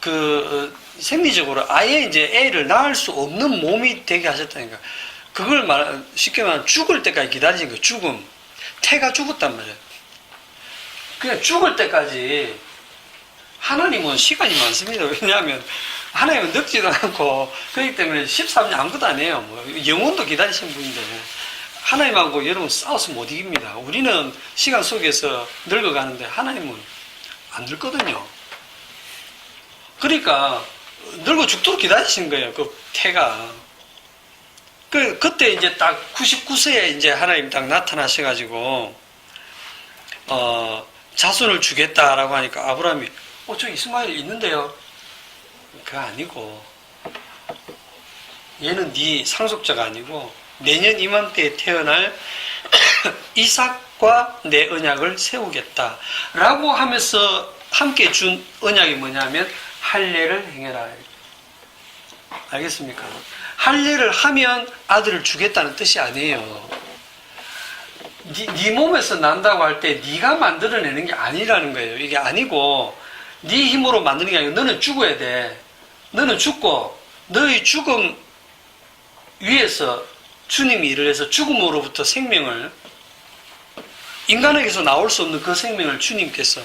그 생리적으로 아예 이제 애를 낳을 수 없는 몸이 되게 하셨다니까. 그걸 쉽게 말하면 죽을 때까지 기다리신 거예요. 죽음. 태가 죽었단 말이에요. 그냥 죽을 때까지 하나님은 시간이 많습니다. 왜냐하면 하나님은 늙지도 않고 그렇기 때문에 13년 아무것도 안 해요. 뭐 영혼도 기다리신 분인데 하나님하고 여러분 싸워서 못 이깁니다. 우리는 시간 속에서 늙어가는데 하나님은 안 늙거든요. 그러니까 늙어 죽도록 기다리신 거예요. 그 태가. 그때 이제 딱 99세에 이제 하나님 딱 나타나셔가지고 자손을 주겠다라고 하니까 아브라함이 저 이스마엘 있는데요. 그거 아니고 얘는 네 상속자가 아니고 내년 이맘때에 태어날 이삭과 내 언약을 세우겠다라고 하면서 함께 준 언약이 뭐냐면 할례를 행해라. 알겠습니까? 할례를 하면 아들을 주겠다는 뜻이 아니에요. 네 몸에서 난다고 할 때 네가 만들어내는 게 아니라는 거예요. 이게 아니고 네 힘으로 만드는 게 아니고 너는 죽어야 돼. 너는 죽고 너의 죽음 위에서 주님이 일을 해서 죽음으로부터 생명을 인간에게서 나올 수 없는 그 생명을 주님께서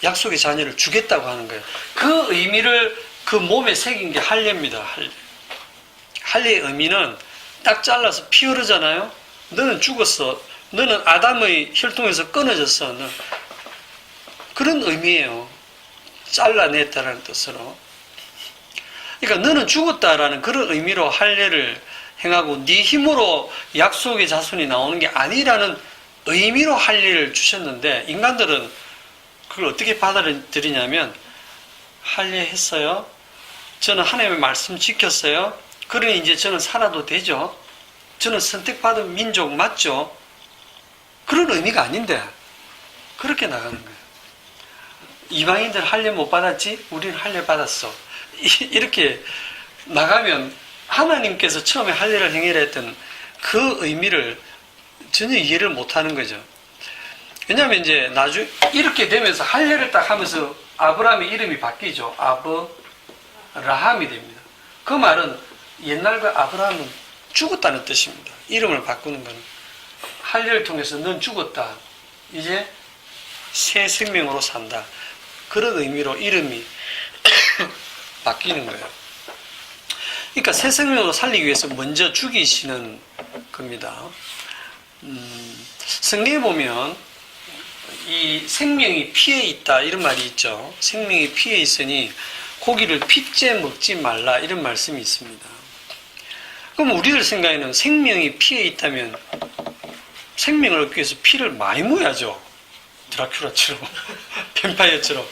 약속의 자녀를 주겠다고 하는 거예요. 그 의미를 그 몸에 새긴 게 할례입니다. 할례. 할례의 의미는 딱 잘라서 피 흐르잖아요. 너는 죽었어. 너는 아담의 혈통에서 끊어졌어. 그런 의미예요. 잘라냈다라는 뜻으로. 그러니까 너는 죽었다라는 그런 의미로 할례를 행하고 네 힘으로 약속의 자손이 나오는 게 아니라는 의미로 할례를 주셨는데 인간들은 그걸 어떻게 받아들이냐면 할례했어요. 저는 하나님의 말씀 지켰어요. 그러니 이제 저는 살아도 되죠. 저는 선택받은 민족 맞죠. 그런 의미가 아닌데 그렇게 나가는 거예요. 이방인들 할례 못 받았지? 우리는 할례 받았어. 이렇게 나가면 하나님께서 처음에 할례를 행해라 했던 그 의미를 전혀 이해를 못하는 거죠. 왜냐하면 이제 나중에 이렇게 되면서 할례를 딱 하면서 아브라함의 이름이 바뀌죠. 아브라함이 됩니다. 그 말은 옛날과 아브라함은 죽었다는 뜻입니다. 이름을 바꾸는 거는 할례를 통해서 넌 죽었다. 이제 새 생명으로 산다. 그런 의미로 이름이 바뀌는 거예요. 그러니까 새 생명으로 살리기 위해서 먼저 죽이시는 겁니다. 성경에 보면 이 생명이 피에 있다 이런 말이 있죠. 생명이 피에 있으니 고기를 핏째 먹지 말라 이런 말씀이 있습니다. 그럼 우리들 생각에는 생명이 피에 있다면 생명을 얻기 위해서 피를 많이 먹어야죠. 드라큘라처럼 뱀파이어처럼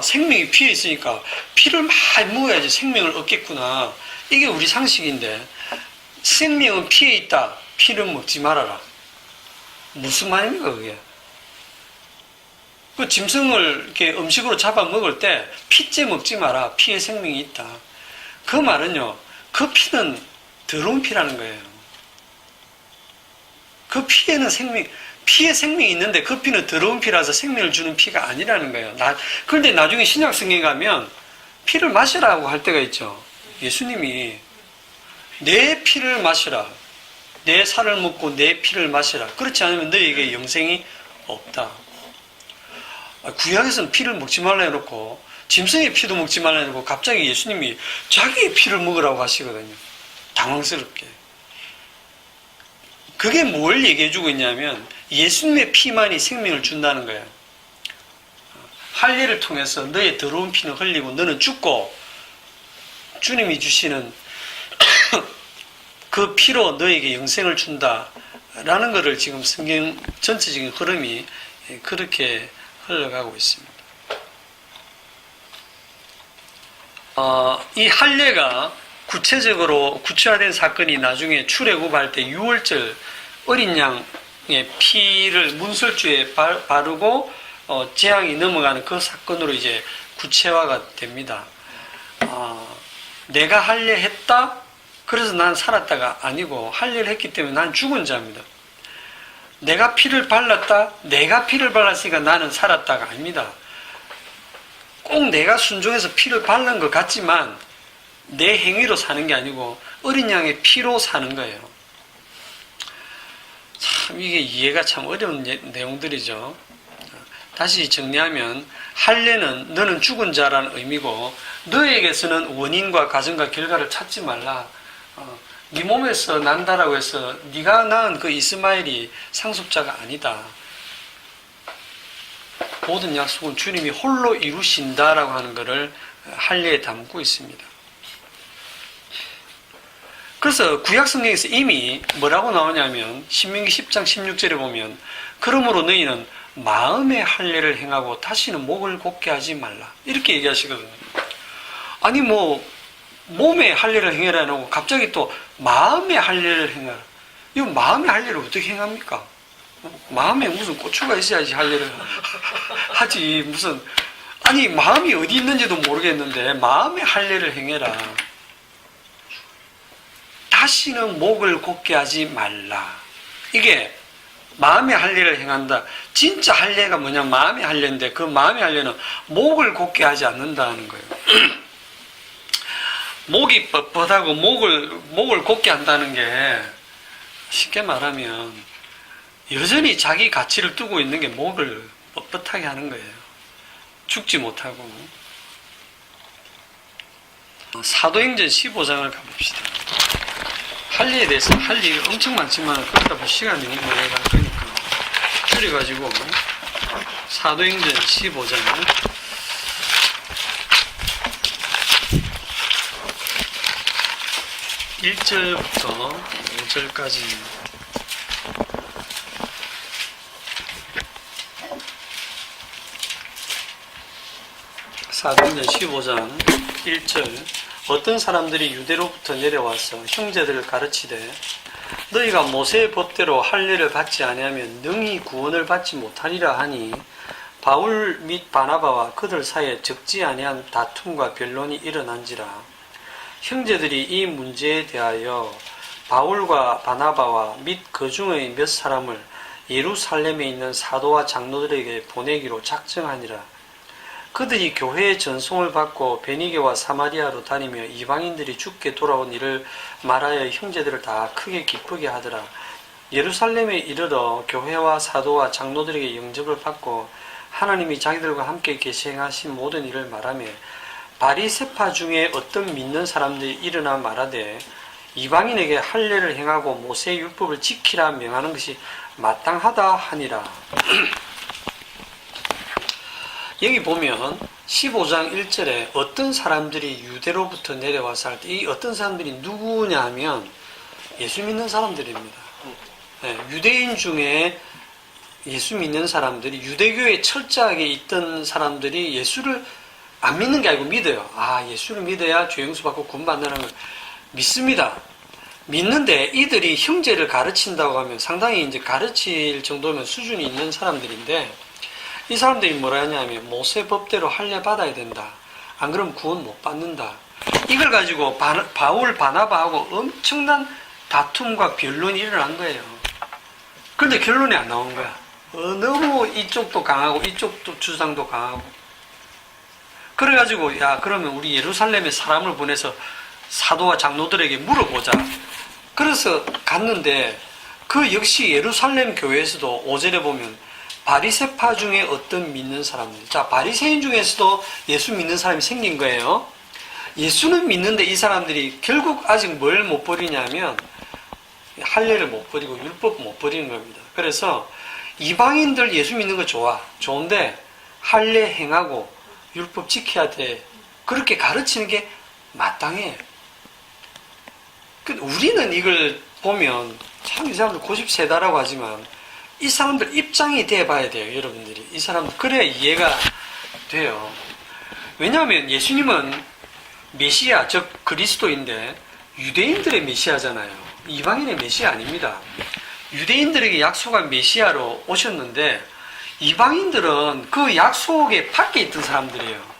생명이 피에 있으니까 피를 많이 먹어야지 생명을 얻겠구나. 이게 우리 상식인데 생명은 피에 있다. 피를 먹지 말아라. 무슨 말입니까 그게? 그 짐승을 이렇게 음식으로 잡아 먹을 때 피째 먹지 마라. 피에 생명이 있다. 그 말은요. 그 피는 더러운 피라는 거예요. 그 피에는 피에 생명이 있는데 그 피는 더러운 피라서 생명을 주는 피가 아니라는 거예요. 그런데 나중에 신약 성경에 가면 피를 마시라고 할 때가 있죠. 예수님이 내 피를 마시라. 내 살을 먹고 내 피를 마시라. 그렇지 않으면 너에게 영생이 없다. 구약에서는 피를 먹지 말라 해놓고 짐승의 피도 먹지 말라 해놓고 갑자기 예수님이 자기의 피를 먹으라고 하시거든요. 당황스럽게. 그게 뭘 얘기해주고 있냐면 예수님의 피만이 생명을 준다는 거예요. 할례를 통해서 너의 더러운 피는 흘리고 너는 죽고 주님이 주시는 그 피로 너에게 영생을 준다라는 것을 지금 성경 전체적인 흐름이 그렇게 흘러가고 있습니다. 이 할례가 구체적으로 구체화된 사건이 나중에 출애굽할 때 6월절 어린 양의 피를 문설주에 바르고 재앙이 넘어가는 그 사건으로 이제 구체화가 됩니다. 내가 할례했다. 그래서 난 살았다가 아니고 할 일을 했기 때문에 난 죽은 자입니다. 내가 피를 발랐다? 내가 피를 발랐으니까 나는 살았다가 아닙니다. 꼭 내가 순종해서 피를 바른 것 같지만 내 행위로 사는 게 아니고 어린 양의 피로 사는 거예요. 참 이게 이해가 참 어려운 내용들이죠. 다시 정리하면 할례는 너는 죽은 자라는 의미고 너에게서는 원인과 과정과 결과를 찾지 말라. 네 몸에서 난다라고 해서 네가 낳은 그 이스마엘이 상속자가 아니다. 모든 약속은 주님이 홀로 이루신다라고 하는 것을 할례에 담고 있습니다. 그래서 구약성경에서 이미 뭐라고 나오냐면 신명기 10장 16절에 보면 그러므로 너희는 마음의 할례를 행하고 다시는 목을 곧게 하지 말라 이렇게 얘기하시거든요. 아니 뭐 몸의 할례를 행해라 하고 갑자기 또 마음의 할례를 행하라. 이거 마음의 할례를 어떻게 행합니까? 마음에 무슨 고추가 있어야지 할례를 하지. 무슨 아니 마음이 어디 있는지도 모르겠는데 마음의 할례를 행해라. 다시는 목을 곧게 하지 말라. 이게 마음의 할례를 행한다. 진짜 할례가 뭐냐? 마음의 할례인데 그 마음의 할례는 목을 곧게 하지 않는다는 거예요. 목이 뻣뻣하고 목을 곧게 한다는 게 쉽게 말하면 여전히 자기 가치를 두고 있는 게 목을 뻣뻣하게 하는 거예요. 죽지 못하고. 사도행전 15장을 가봅시다. 할례에 대해서 할 일이 엄청 많지만 그러다 보면 시간이 너무 많이 가니까 줄여가지고 사도행전 15장 1절부터 5절까지 사도행전 15장 1절 어떤 사람들이 유대로부터 내려와서 형제들을 가르치되 너희가 모세의 법대로 할례를 받지 아니하면 능히 구원을 받지 못하리라 하니 바울 및 바나바와 그들 사이에 적지 아니한 다툼과 변론이 일어난지라. 형제들이 이 문제에 대하여 바울과 바나바와 및 그 중의 몇 사람을 예루살렘에 있는 사도와 장로들에게 보내기로 작정하니라. 그들이 교회의 전송을 받고 베니게와 사마리아로 다니며 이방인들이 죽게 돌아온 일을 말하여 형제들을 다 크게 기쁘게 하더라. 예루살렘에 이르러 교회와 사도와 장로들에게 영접을 받고 하나님이 자기들과 함께 계시행하신 모든 일을 말하며 바리새파 중에 어떤 믿는 사람들이 일어나 말하되 이방인에게 할례를 행하고 모세의 율법을 지키라 명하는 것이 마땅하다 하니라. 여기 보면 15장 1절에 어떤 사람들이 유대로부터 내려와서 할 때 이 어떤 사람들이 누구냐 하면 예수 믿는 사람들입니다. 네, 유대인 중에 예수 믿는 사람들이 유대교에 철저하게 있던 사람들이 예수를 안 믿는 게 아니고 믿어요. 아, 예수를 믿어야 죄용서 받고 구원 받는다는 걸 믿습니다. 믿는데 이들이 형제를 가르친다고 하면 상당히 이제 가르칠 정도면 수준이 있는 사람들인데 이 사람들이 뭐라 하냐면 모세 법대로 할례 받아야 된다. 안 그러면 구원 못 받는다. 이걸 가지고 바울 바나바하고 엄청난 다툼과 변론이 일어난 거예요. 그런데 결론이 안 나온 거야. 너무 이쪽도 강하고 이쪽도 주장도 강하고. 그래가지고 야 그러면 우리 예루살렘에 사람을 보내서 사도와 장로들에게 물어보자. 그래서 갔는데 그 역시 예루살렘 교회에서도 5절에 보면 바리새파 중에 어떤 믿는 사람들. 자, 바리새인 중에서도 예수 믿는 사람이 생긴 거예요. 예수는 믿는데 이 사람들이 결국 아직 뭘 못 버리냐면 할례를 못 버리고 율법 못 버리는 겁니다. 그래서 이방인들 예수 믿는 거 좋은데 할례 행하고 율법 지켜야 돼. 그렇게 가르치는 게 마땅해. 우리는 이걸 보면 참 이 사람들 고집세다라고 하지만 이 사람들 입장이 돼봐야 돼요, 여러분들이. 이 사람들 그래야 이해가 돼요. 왜냐하면 예수님은 메시아, 즉 그리스도인데 유대인들의 메시아잖아요. 이방인의 메시아 아닙니다. 유대인들에게 약속한 메시아로 오셨는데 이방인들은 그 약속에 밖에 있던 사람들이에요.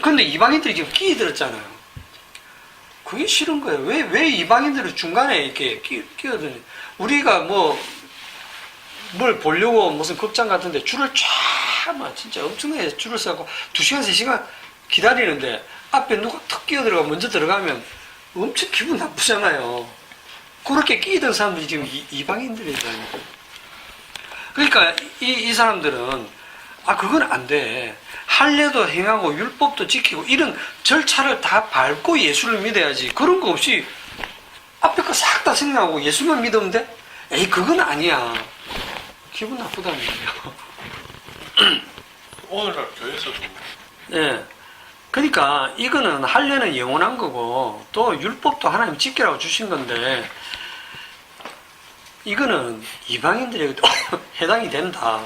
그런데 이방인들이 지금 끼어들었잖아요. 그게 싫은 거예요. 왜 이방인들을 중간에 이렇게 끼어드니? 우리가 뭘 보려고 무슨 극장 같은데 줄을 쫙, 막 진짜 엄청나게 줄을 서고 2시간, 3시간 기다리는데 앞에 누가 턱 끼어들어가 먼저 들어가면 엄청 기분 나쁘잖아요. 그렇게 끼이던 사람들이 지금 이방인들이라니까. 그러니까 이 사람들은 그건 안 돼. 할례도 행하고 율법도 지키고 이런 절차를 다 밟고 예수를 믿어야지. 그런 거 없이 앞에 거 싹 다 생각하고 예수만 믿으면 돼? 에이, 그건 아니야. 기분 나쁘다는 거예요. 오늘날 교회에서도 예. 그러니까 이거는 할례는 영원한 거고 또 율법도 하나님 지키라고 주신 건데 이거는 이방인들에게도 해당이 된다.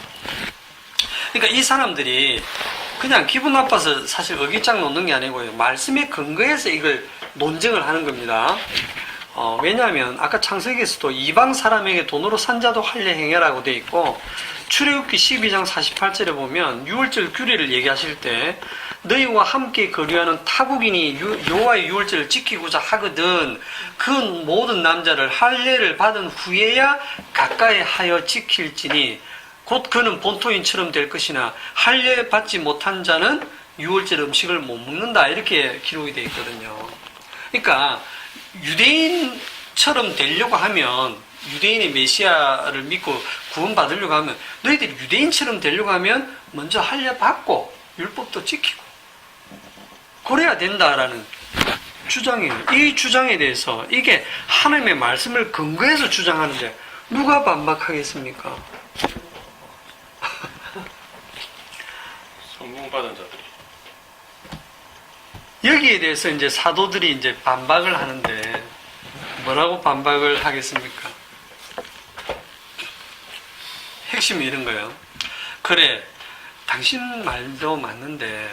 그러니까 이 사람들이 그냥 기분 나빠서 사실 어깃장 놓는 게 아니고요. 말씀에 근거해서 이걸 논쟁을 하는 겁니다. 왜냐하면 아까 창세기에서도 이방 사람에게 돈으로 산 자도 할례 행해라고 돼 있고 출애굽기 12장 48절에 보면 유월절 규례를 얘기하실 때 너희와 함께 거류하는 타국인이 여호와의 유월절을 지키고자 하거든 그 모든 남자를 할례를 받은 후에야 가까이 하여 지킬지니 곧 그는 본토인처럼 될 것이나 할례 받지 못한 자는 유월절 음식을 못 먹는다 이렇게 기록이 되어 있거든요. 그러니까 유대인처럼 되려고 하면 유대인의 메시아를 믿고 구원받으려고 하면 너희들이 유대인처럼 되려고 하면 먼저 할례 받고 율법도 지키고 그래야 된다라는 주장이에요. 이 주장에 대해서 이게 하나님의 말씀을 근거해서 주장하는데 누가 반박하겠습니까? 성령 받은 자들이. 여기에 대해서 이제 사도들이 이제 반박을 하는데 뭐라고 반박을 하겠습니까? 핵심이 이런 거예요. 그래, 당신 말도 맞는데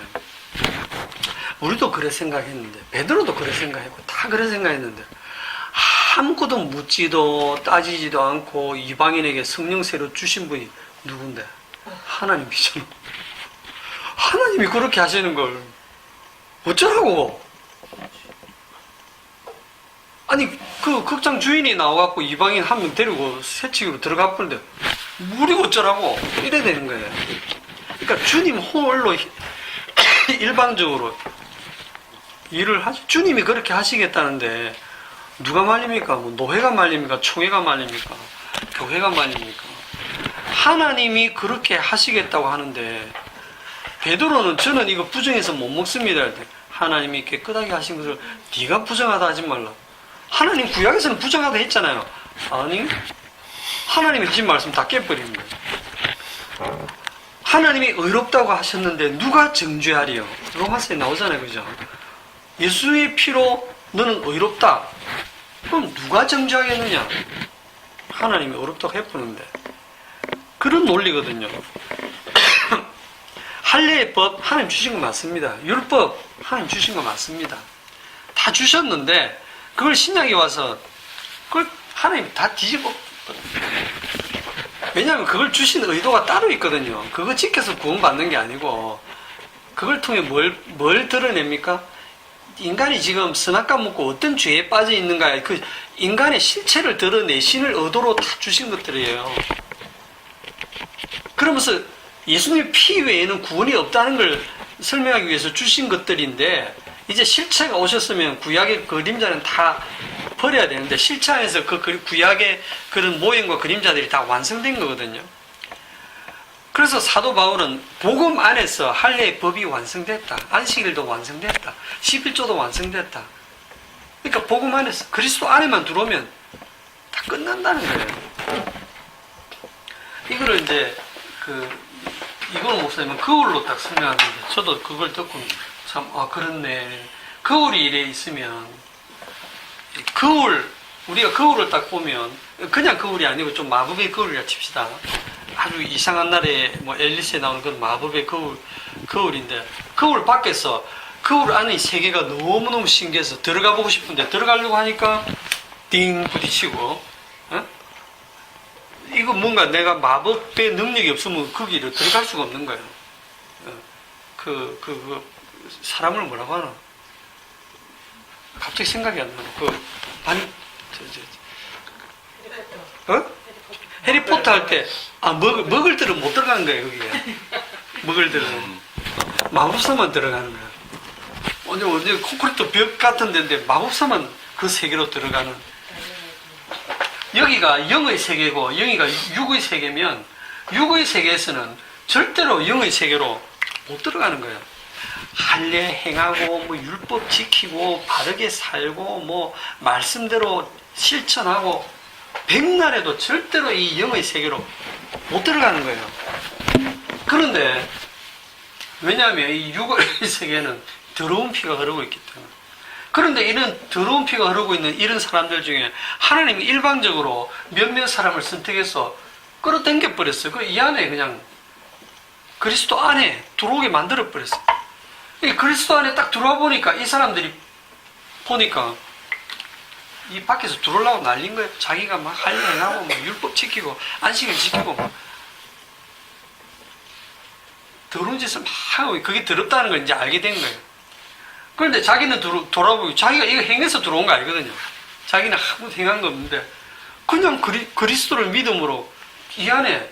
우리도 그래 생각했는데 베드로도 그래 생각했고 다 그래 생각했는데 아무것도 묻지도 따지지도 않고 이방인에게 성령세로 주신 분이 누군데? 하나님이잖아. 하나님이 그렇게 하시는 걸 어쩌라고? 아니 그 극장 주인이 나와갖고 이방인 한 명 데리고 새치기로 들어가 버는데 우리 어쩌라고? 이래 되는 거예요. 그러니까 주님 홀로 일방적으로 일을 하시. 주님이 그렇게 하시겠다는데 누가 말립니까? 뭐 노회가 말립니까? 총회가 말립니까? 교회가 말립니까? 하나님이 그렇게 하시겠다고 하는데 베드로는 저는 이거 부정해서 못 먹습니다. 하나님이 깨끗하게 하신 것을 네가 부정하다 하지 말라. 하나님 구약에서는 부정하다 했잖아요. 아니 하나님이 하신 말씀 다 깨버리는 거예요. 하나님이 의롭다고 하셨는데 누가 정죄하리요? 로마서에 나오잖아요. 그죠? 예수의 피로 너는 의롭다. 그럼 누가 정죄하겠느냐? 하나님이 의롭다고 해보는데 그런 논리거든요. 할례의 법 하나님 주신 거 맞습니다. 율법 하나님 주신 거 맞습니다. 다 주셨는데 그걸 신약에 와서 그걸 하나님 다 뒤집어. 왜냐하면 그걸 주신 의도가 따로 있거든요. 그거 지켜서 구원받는 게 아니고 그걸 통해 뭘 드러냅니까? 인간이 지금 선악과 먹고 어떤 죄에 빠져 있는가 그 인간의 실체를 드러내시는 의도로 다 주신 것들이에요. 그러면서 예수님의 피 외에는 구원이 없다는 걸 설명하기 위해서 주신 것들인데 이제 실체가 오셨으면 구약의 그림자는 다 버려야 되는데 실체 안에서 그 구약의 그런 모형과 그림자들이 다 완성된 거거든요. 그래서 사도 바울은 복음 안에서 할례의 법이 완성됐다. 안식일도 완성됐다. 11조도 완성됐다. 그러니까 복음 안에서 그리스도 안에만 들어오면 다 끝난다는 거예요. 이거를 이제 이걸 목사님은 거울로 딱 설명하는데 저도 그걸 듣고 참 그렇네. 거울이 이래 있으면 우리가 거울을 딱 보면 그냥 거울이 아니고 좀 마법의 거울이라 칩시다. 아주 이상한 날에 뭐 앨리스에 나오는 그런 마법의 거울인데 거울 밖에서 거울 안의 세계가 너무너무 신기해서 들어가 보고 싶은데 들어가려고 하니까 띵 부딪히고 이거 뭔가 내가 마법의 능력이 없으면 거기를 들어갈 수가 없는 거예요. 사람을 뭐라고 하나? 갑자기 생각이 안 나네. 해리포터 할 때, 먹을 들은 못 들어가는 거예요, 거기에. 먹을 들은. 마법사만 들어가는 거야. 언제 콘크리트 벽 같은 데인데 마법사만 그 세계로 들어가는. 여기가 영의 세계고, 여기가 육의 세계면, 육의 세계에서는 절대로 영의 세계로 못 들어가는 거예요. 할례 행하고, 뭐 율법 지키고, 바르게 살고, 뭐 말씀대로 실천하고, 백날에도 절대로 이 영의 세계로 못 들어가는 거예요. 그런데 왜냐하면 이 육의 세계는 더러운 피가 흐르고 있기 때문에. 그런데 이런 더러운 피가 흐르고 있는 이런 사람들 중에 하나님이 일방적으로 몇몇 사람을 선택해서 끌어당겨 버렸어요. 이 안에 그냥 그리스도 안에 들어오게 만들어 버렸어요. 이 그리스도 안에 딱 들어와 보니까 이 사람들이 보니까 이 밖에서 들어오려고 난린 거예요. 자기가 막 할례하고 막 율법 지키고 안식일 지키고 막 더러운 짓을 막 하고 그게 더럽다는 걸 이제 알게 된 거예요. 그런데 자기는 돌아보고 자기가 이거 행해서 들어온 거 아니거든요. 자기는 아무것도 행한 거 없는데 그냥 그리스도를 믿음으로 이 안에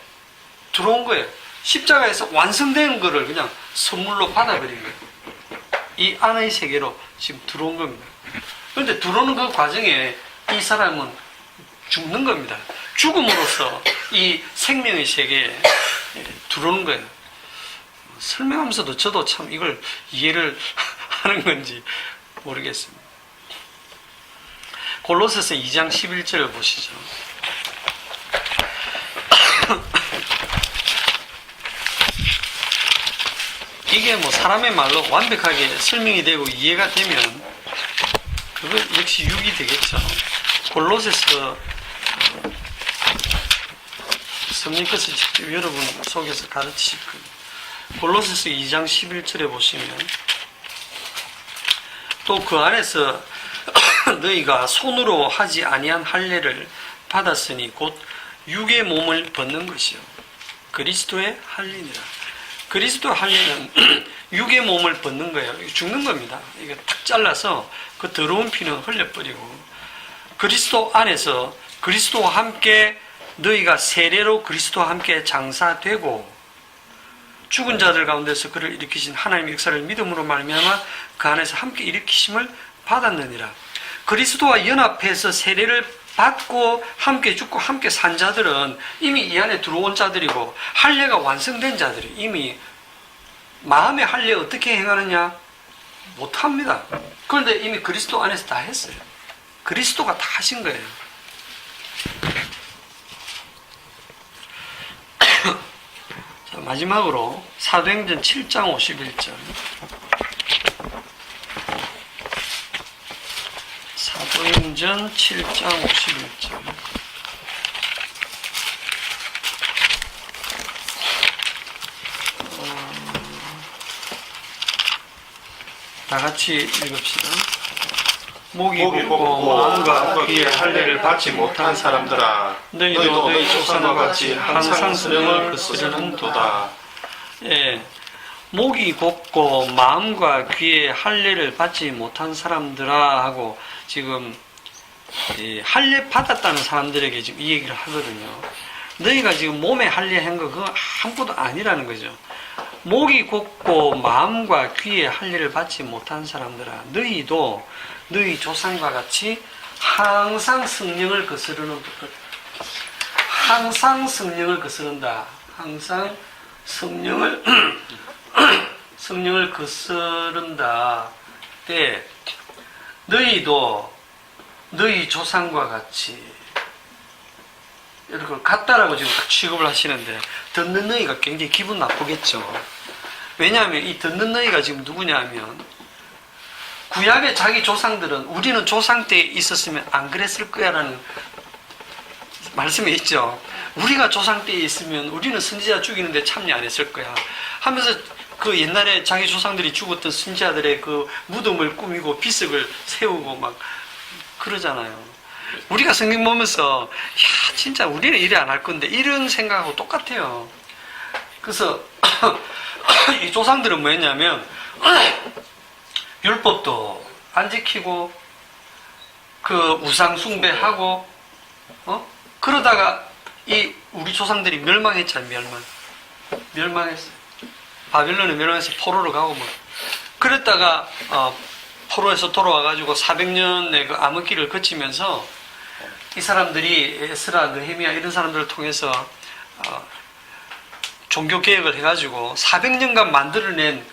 들어온 거예요. 십자가에서 완성된 거를 그냥 선물로 받아버린 거예요. 이 안의 세계로 지금 들어온 겁니다. 그런데 들어오는 그 과정에 이 사람은 죽는 겁니다. 죽음으로써 이 생명의 세계에 들어오는 거예요. 설명하면서도 저도 참 이걸 이해를 하는 건지 모르겠습니다. 골로새서 2장 11절을 보시죠. 이게 뭐 사람의 말로 완벽하게 설명이 되고 이해가 되면 그거 역시 육이 되겠죠. 골로새서 성령께서 직접 여러분 속에서 가르치실 거예요. 골로새서 2장 11절에 보시면 또 그 안에서 너희가 손으로 하지 아니한 할례를 받았으니 곧 육의 몸을 벗는 것이요 그리스도의 할례니라. 그리스도 할례는 육의 몸을 벗는 거예요. 죽는 겁니다. 이거 탁 잘라서 그 더러운 피는 흘려버리고 그리스도 안에서 그리스도와 함께 너희가 세례로 그리스도와 함께 장사되고 죽은 자들 가운데서 그를 일으키신 하나님의 역사를 믿음으로 말미암아 그 안에서 함께 일으키심을 받았느니라. 그리스도와 연합해서 세례를 받고 함께 죽고 함께 산 자들은 이미 이 안에 들어온 자들이고 할례가 완성된 자들이 이미 마음의 할례 어떻게 행하느냐? 못합니다. 그런데 이미 그리스도 안에서 다 했어요. 그리스도가 다 하신 거예요. 자, 마지막으로 사도행전 7장 51절. 사도행전 7장 51절. 다 같이 읽읍시다. 목이 굵고 마음과 귀에 할례를 받지 못한 사람들아, 너희도 너희 조상과 같이 항상 성령을 거스르는도다. 예, 목이 곱고 마음과 귀에 할례를 받지 못한 사람들아 하고 지금 할례 받았다는 사람들에게 지금 이 얘기를 하거든요. 너희가 지금 몸에 할례한 거 그거 아무것도 아니라는 거죠. 목이 곱고 마음과 귀에 할례를 받지 못한 사람들아, 너희도 너희 조상과 같이 항상 성령을 거스르는, 항상 성령을 거스른다. 항상 성령을 성령을 거스른다. 때 너희도 너희 조상과 같이 이렇게 같다라고 지금 취급을 하시는데 듣는 너희가 굉장히 기분 나쁘겠죠. 왜냐하면 이 듣는 너희가 지금 누구냐면 구약의 자기 조상들은 우리는 조상 때 있었으면 안 그랬을 거야 라는 말씀이 있죠. 우리가 조상 때에 있으면 우리는 선지자 죽이는데 참여 안 했을 거야 하면서 그 옛날에 자기 조상들이 죽었던 선지자들의 그 무덤을 꾸미고 비석을 세우고 막 그러잖아요. 우리가 성경 보면서 야 진짜 우리는 이래 안 할 건데 이런 생각하고 똑같아요. 그래서 이 조상들은 뭐였냐면 율법도 안 지키고 그 우상 숭배하고 그러다가 이 우리 조상들이 멸망했잖아요. 멸망했어요. 바빌론에 멸망해서 포로로 가고 뭐 그랬다가 포로에서 돌아와가지고 400년의 그 암흑기를 거치면서 이 사람들이 에스라, 느헤미야 이런 사람들을 통해서 종교 개혁을 해가지고 400년간 만들어낸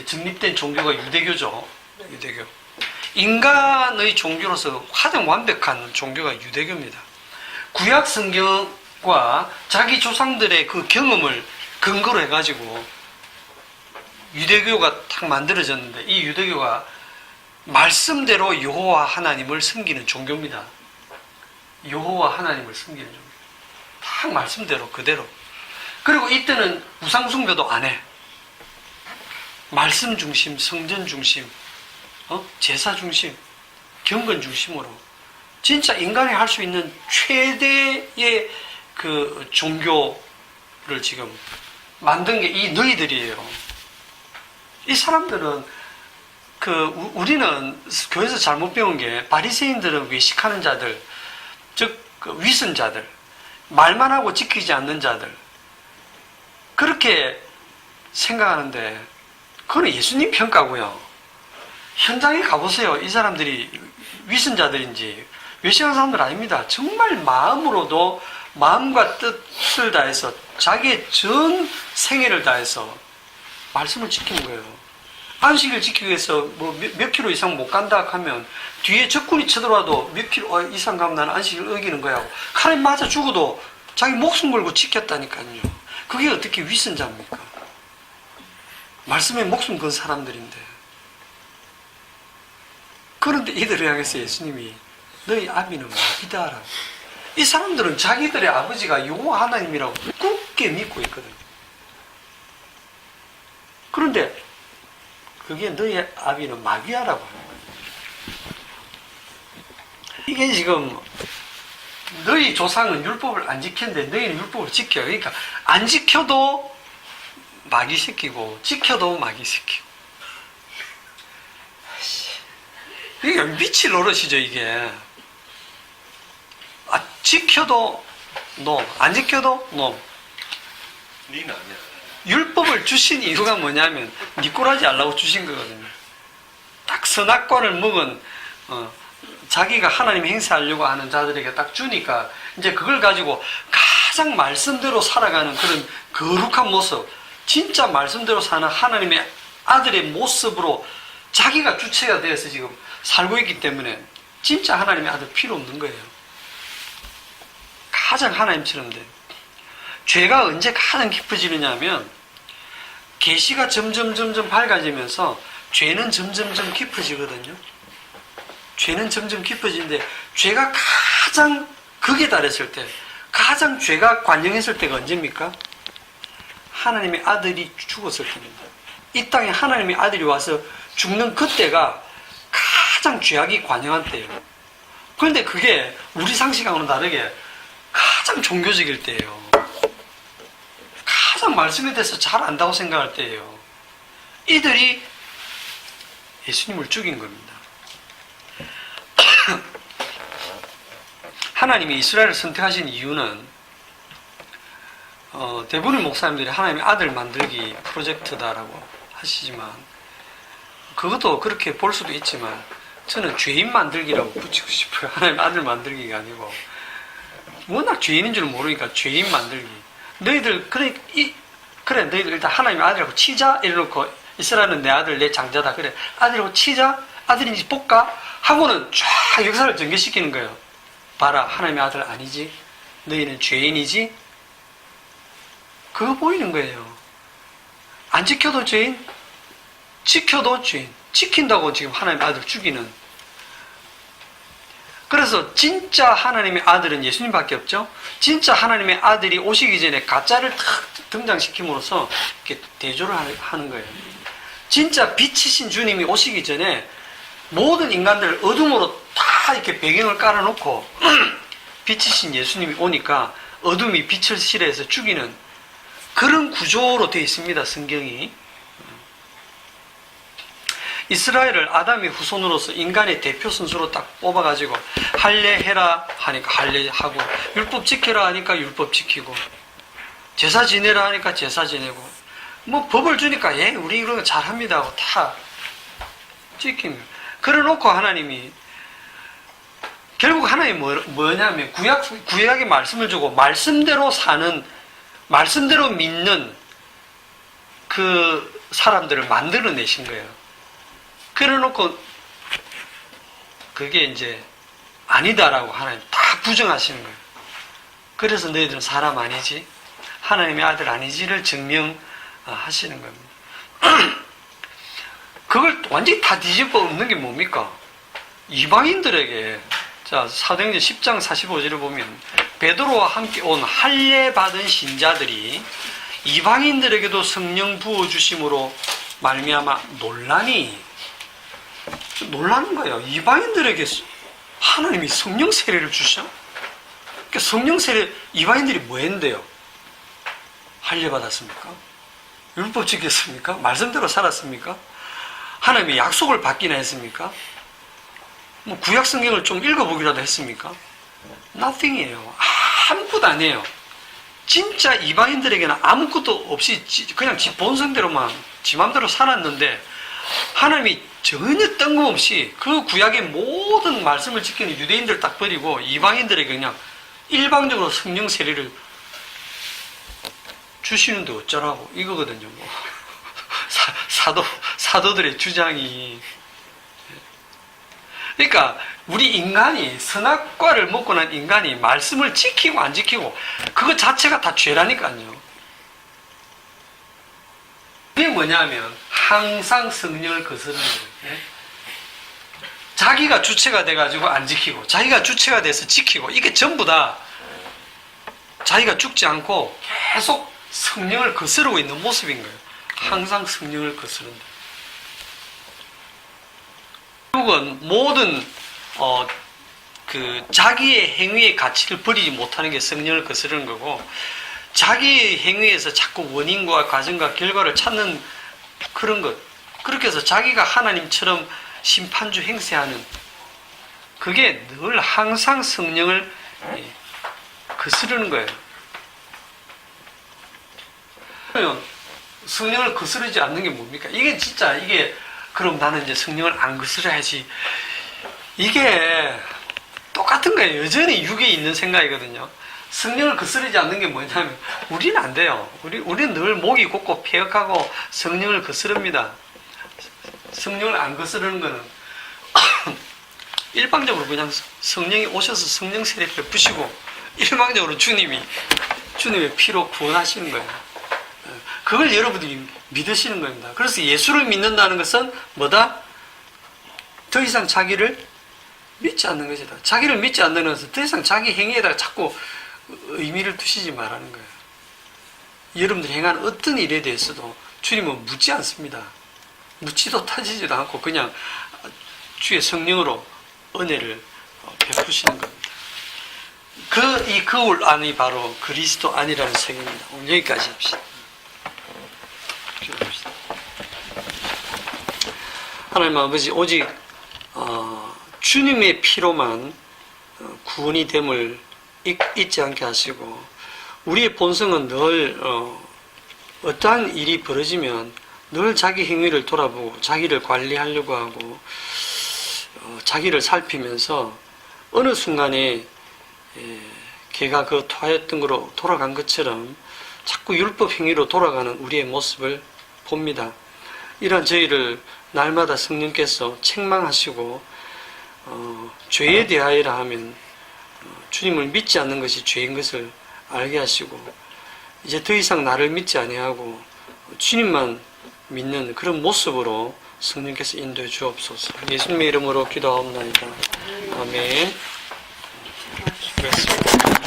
정립된 종교가 유대교죠. 유대교. 인간의 종교로서 가장 완벽한 종교가 유대교입니다. 구약 성경과 자기 조상들의 그 경험을 근거로 해가지고 유대교가 딱 만들어졌는데 이 유대교가 말씀대로 여호와 하나님을 섬기는 종교입니다. 여호와 하나님을 섬기는 종교. 딱 말씀대로 그대로. 그리고 이때는 우상숭배도 안 해. 말씀 중심, 성전 중심, 제사 중심, 경건 중심으로 진짜 인간이 할 수 있는 최대의 그 종교를 지금 만든 게 이 너희들이에요. 이 사람들은 우리는 교회에서 잘못 배운 게 바리새인들은 외식하는 자들, 즉 그 위선자들, 말만 하고 지키지 않는 자들 그렇게 생각하는데 그건 예수님 평가고요. 현장에 가보세요. 이 사람들이 위선자들인지 외식하는 사람들 아닙니다. 정말 마음으로도 마음과 뜻을 다해서 자기의 전 생애를 다해서 말씀을 지키는 거예요. 안식일 지키기 위해서 뭐 몇 킬로 이상 못 간다 하면 뒤에 적군이 쳐들어와도 몇 킬로 이상 가면 나는 안식일을 어기는 거야. 칼에 맞아 죽어도 자기 목숨 걸고 지켰다니까요. 그게 어떻게 위선자입니까? 말씀에 목숨 건 사람들인데. 그런데 이들을 향해서 예수님이 너희 아비는 마귀다라고. 이 사람들은 자기들의 아버지가 여호와 하나님이라고 굳게 믿고 있거든요. 그런데 그게 너희 아비는 마귀야라고 하는 거예요. 이게 지금 너희 조상은 율법을 안 지켰는데 너희는 율법을 지켜요. 그러니까 안 지켜도 마귀 시키고 지켜도 마귀 시키고. 이게 미칠 노릇이죠 이게. 지켜도 no, 안 지켜도 no. 니는 아니야. 율법을 주신 이유가 뭐냐면 니 꼴하지 않으려고 주신 거거든요. 딱 선악과를 먹은 자기가 하나님 행세하려고 하는 자들에게 딱 주니까 이제 그걸 가지고 가장 말씀대로 살아가는 그런 거룩한 모습, 진짜 말씀대로 사는 하나님의 아들의 모습으로 자기가 주체가 되어서 지금 살고 있기 때문에 진짜 하나님의 아들 필요 없는 거예요. 가장 하나님처럼 돼. 죄가 언제 가장 깊어지느냐 하면 계시가 점점 밝아지면서 죄는 점점 깊어지거든요. 죄는 점점 깊어지는데 죄가 가장 극에 달했을 때, 가장 죄가 관영했을 때가 언제입니까? 하나님의 아들이 죽었을 때입니다. 이 땅에 하나님의 아들이 와서 죽는 그때가 가장 죄악이 관영한 때예요. 그런데 그게 우리 상식하고는 다르게 가장 종교적일 때예요. 가장 말씀에 대해서 잘 안다고 생각할 때예요. 이들이 예수님을 죽인 겁니다. 하나님이 이스라엘을 선택하신 이유는 대부분의 목사님들이 하나님의 아들 만들기 프로젝트다라고 하시지만 그것도 그렇게 볼 수도 있지만 저는 죄인 만들기라고 붙이고 싶어요. 하나님의 아들 만들기가 아니고 워낙 죄인인 줄 모르니까 죄인 만들기. 너희들 그래 너희들 일단 하나님의 아들이라고 치자 이래놓고 이스라엘은 내 아들 내 장자다 그래 아들이라고 치자 아들인지 볼까 하고는 쫙 역사를 전개시키는 거예요. 봐라 하나님의 아들 아니지 너희는 죄인이지 그거 보이는 거예요. 안 지켜도 죄인 지켜도 죄인 지킨다고 지금 하나님의 아들 죽이는. 그래서 진짜 하나님의 아들은 예수님밖에 없죠. 진짜 하나님의 아들이 오시기 전에 가짜를 탁 등장시킴으로써 이렇게 대조를 하는 거예요. 진짜 빛이신 주님이 오시기 전에 모든 인간들을 어둠으로 다 이렇게 배경을 깔아놓고 빛이신 예수님이 오니까 어둠이 빛을 실해서 죽이는 그런 구조로 되어 있습니다. 성경이. 이스라엘을 아담의 후손으로서 인간의 대표 선수로 딱 뽑아가지고 할례해라 하니까 할례하고, 율법 지켜라 하니까 율법 지키고, 제사 지내라 하니까 제사 지내고, 뭐 법을 주니까 우리 이런 거 잘합니다 하고 다 지킵니다. 그래 놓고 하나님이 결국 하나님이 뭐냐면 구약의 말씀을 주고 말씀대로 사는, 말씀대로 믿는 그 사람들을 만들어내신 거예요. 그래 놓고 그게 이제 아니다라고 하나님 다 부정하시는 거예요. 그래서 너희들은 사람 아니지, 하나님의 아들 아니지를 증명하시는 겁니다. 그걸 완전히 다 뒤집어 엎는 게 뭡니까? 이방인들에게, 자, 사도행전 10장 45절을 보면 베드로와 함께 온 할례 받은 신자들이 이방인들에게도 성령 부어주심으로 말미암아 놀라는 거예요. 이방인들에게 하나님이 성령 세례를 주셔? 그러니까 성령 세례, 이방인들이 뭐 했는데요? 할례 받았습니까? 율법 지켰습니까? 말씀대로 살았습니까? 하나님의 약속을 받기나 했습니까? 뭐 구약 성경을 좀 읽어보기라도 했습니까? Nothing이에요. 아무것도 아니에요. 진짜 이방인들에게는 아무것도 없이 그냥 지 본성대로만 지 맘대로 살았는데, 하나님이 전혀 뜬금없이 그 구약의 모든 말씀을 지키는 유대인들 딱 버리고 이방인들에게 그냥 일방적으로 성령 세례를 주시는데 어쩌라고, 이거거든요. 뭐. 사도들의 주장이. 그러니까 우리 인간이, 선악과를 먹고 난 인간이 말씀을 지키고 안 지키고 그거 자체가 다 죄라니까요. 그게 뭐냐면 항상 성령을 거스르는 거예요. 자기가 주체가 돼가지고 안 지키고, 자기가 주체가 돼서 지키고, 이게 전부 다 자기가 죽지 않고 계속 성령을 거스르고 있는 모습인 거예요. 항상 성령을 거스른다. 결국은 모든 자기의 행위의 가치를 버리지 못하는 게 성령을 거스르는 거고, 자기의 행위에서 자꾸 원인과 과정과 결과를 찾는 그런 것, 그렇게 해서 자기가 하나님처럼 심판주 행세하는, 그게 늘 항상 성령을 거스르는 거예요. 그러면 성령을 거스르지 않는 게 뭡니까? 이게 진짜, 이게 그럼 나는 이제 성령을 안 거스려야지, 이게 똑같은 거예요. 여전히 육에 있는 생각이거든요. 성령을 거스르지 않는 게 뭐냐면 우리는 안 돼요. 우리는 늘 목이 곧고 폐역하고 성령을 거스릅니다. 성령을 안 거스르는 거는 일방적으로 그냥 성령이 오셔서 성령 세례 베푸시고 일방적으로 주님의 피로 구원하시는 거예요. 그걸 여러분들이 믿으시는 겁니다. 그래서 예수를 믿는다는 것은 뭐다? 더 이상 자기를 믿지 않는 것이다. 자기를 믿지 않는 것은 더 이상 자기 행위에다가 자꾸 의미를 두시지 말라는 거예요. 여러분들이 행하는 어떤 일에 대해서도 주님은 묻지 않습니다. 묻지도 따지지도 않고 그냥 주의 성령으로 은혜를 베푸시는 겁니다. 이 거울 안이 바로 그리스도 안이라는 책입니다. 오늘 여기까지 합시다. 기도합시다. 하나님 아버지, 오직 주님의 피로만 구원이 됨을 잊지 않게 하시고, 우리의 본성은 늘 어떠한 일이 벌어지면 늘 자기 행위를 돌아보고 자기를 관리하려고 하고 자기를 살피면서 어느 순간에 걔가 그 토하였던 거로 돌아간 것처럼 자꾸 율법 행위로 돌아가는 우리의 모습을 봅니다. 이런 저희를 날마다 성령께서 책망하시고 죄에 대하여라 하면 주님을 믿지 않는 것이 죄인 것을 알게 하시고, 이제 더 이상 나를 믿지 아니하고 주님만 믿는 그런 모습으로 성령께서 인도해 주옵소서. 예수님의 이름으로 기도하옵나이다. 아멘. 수고했습니다.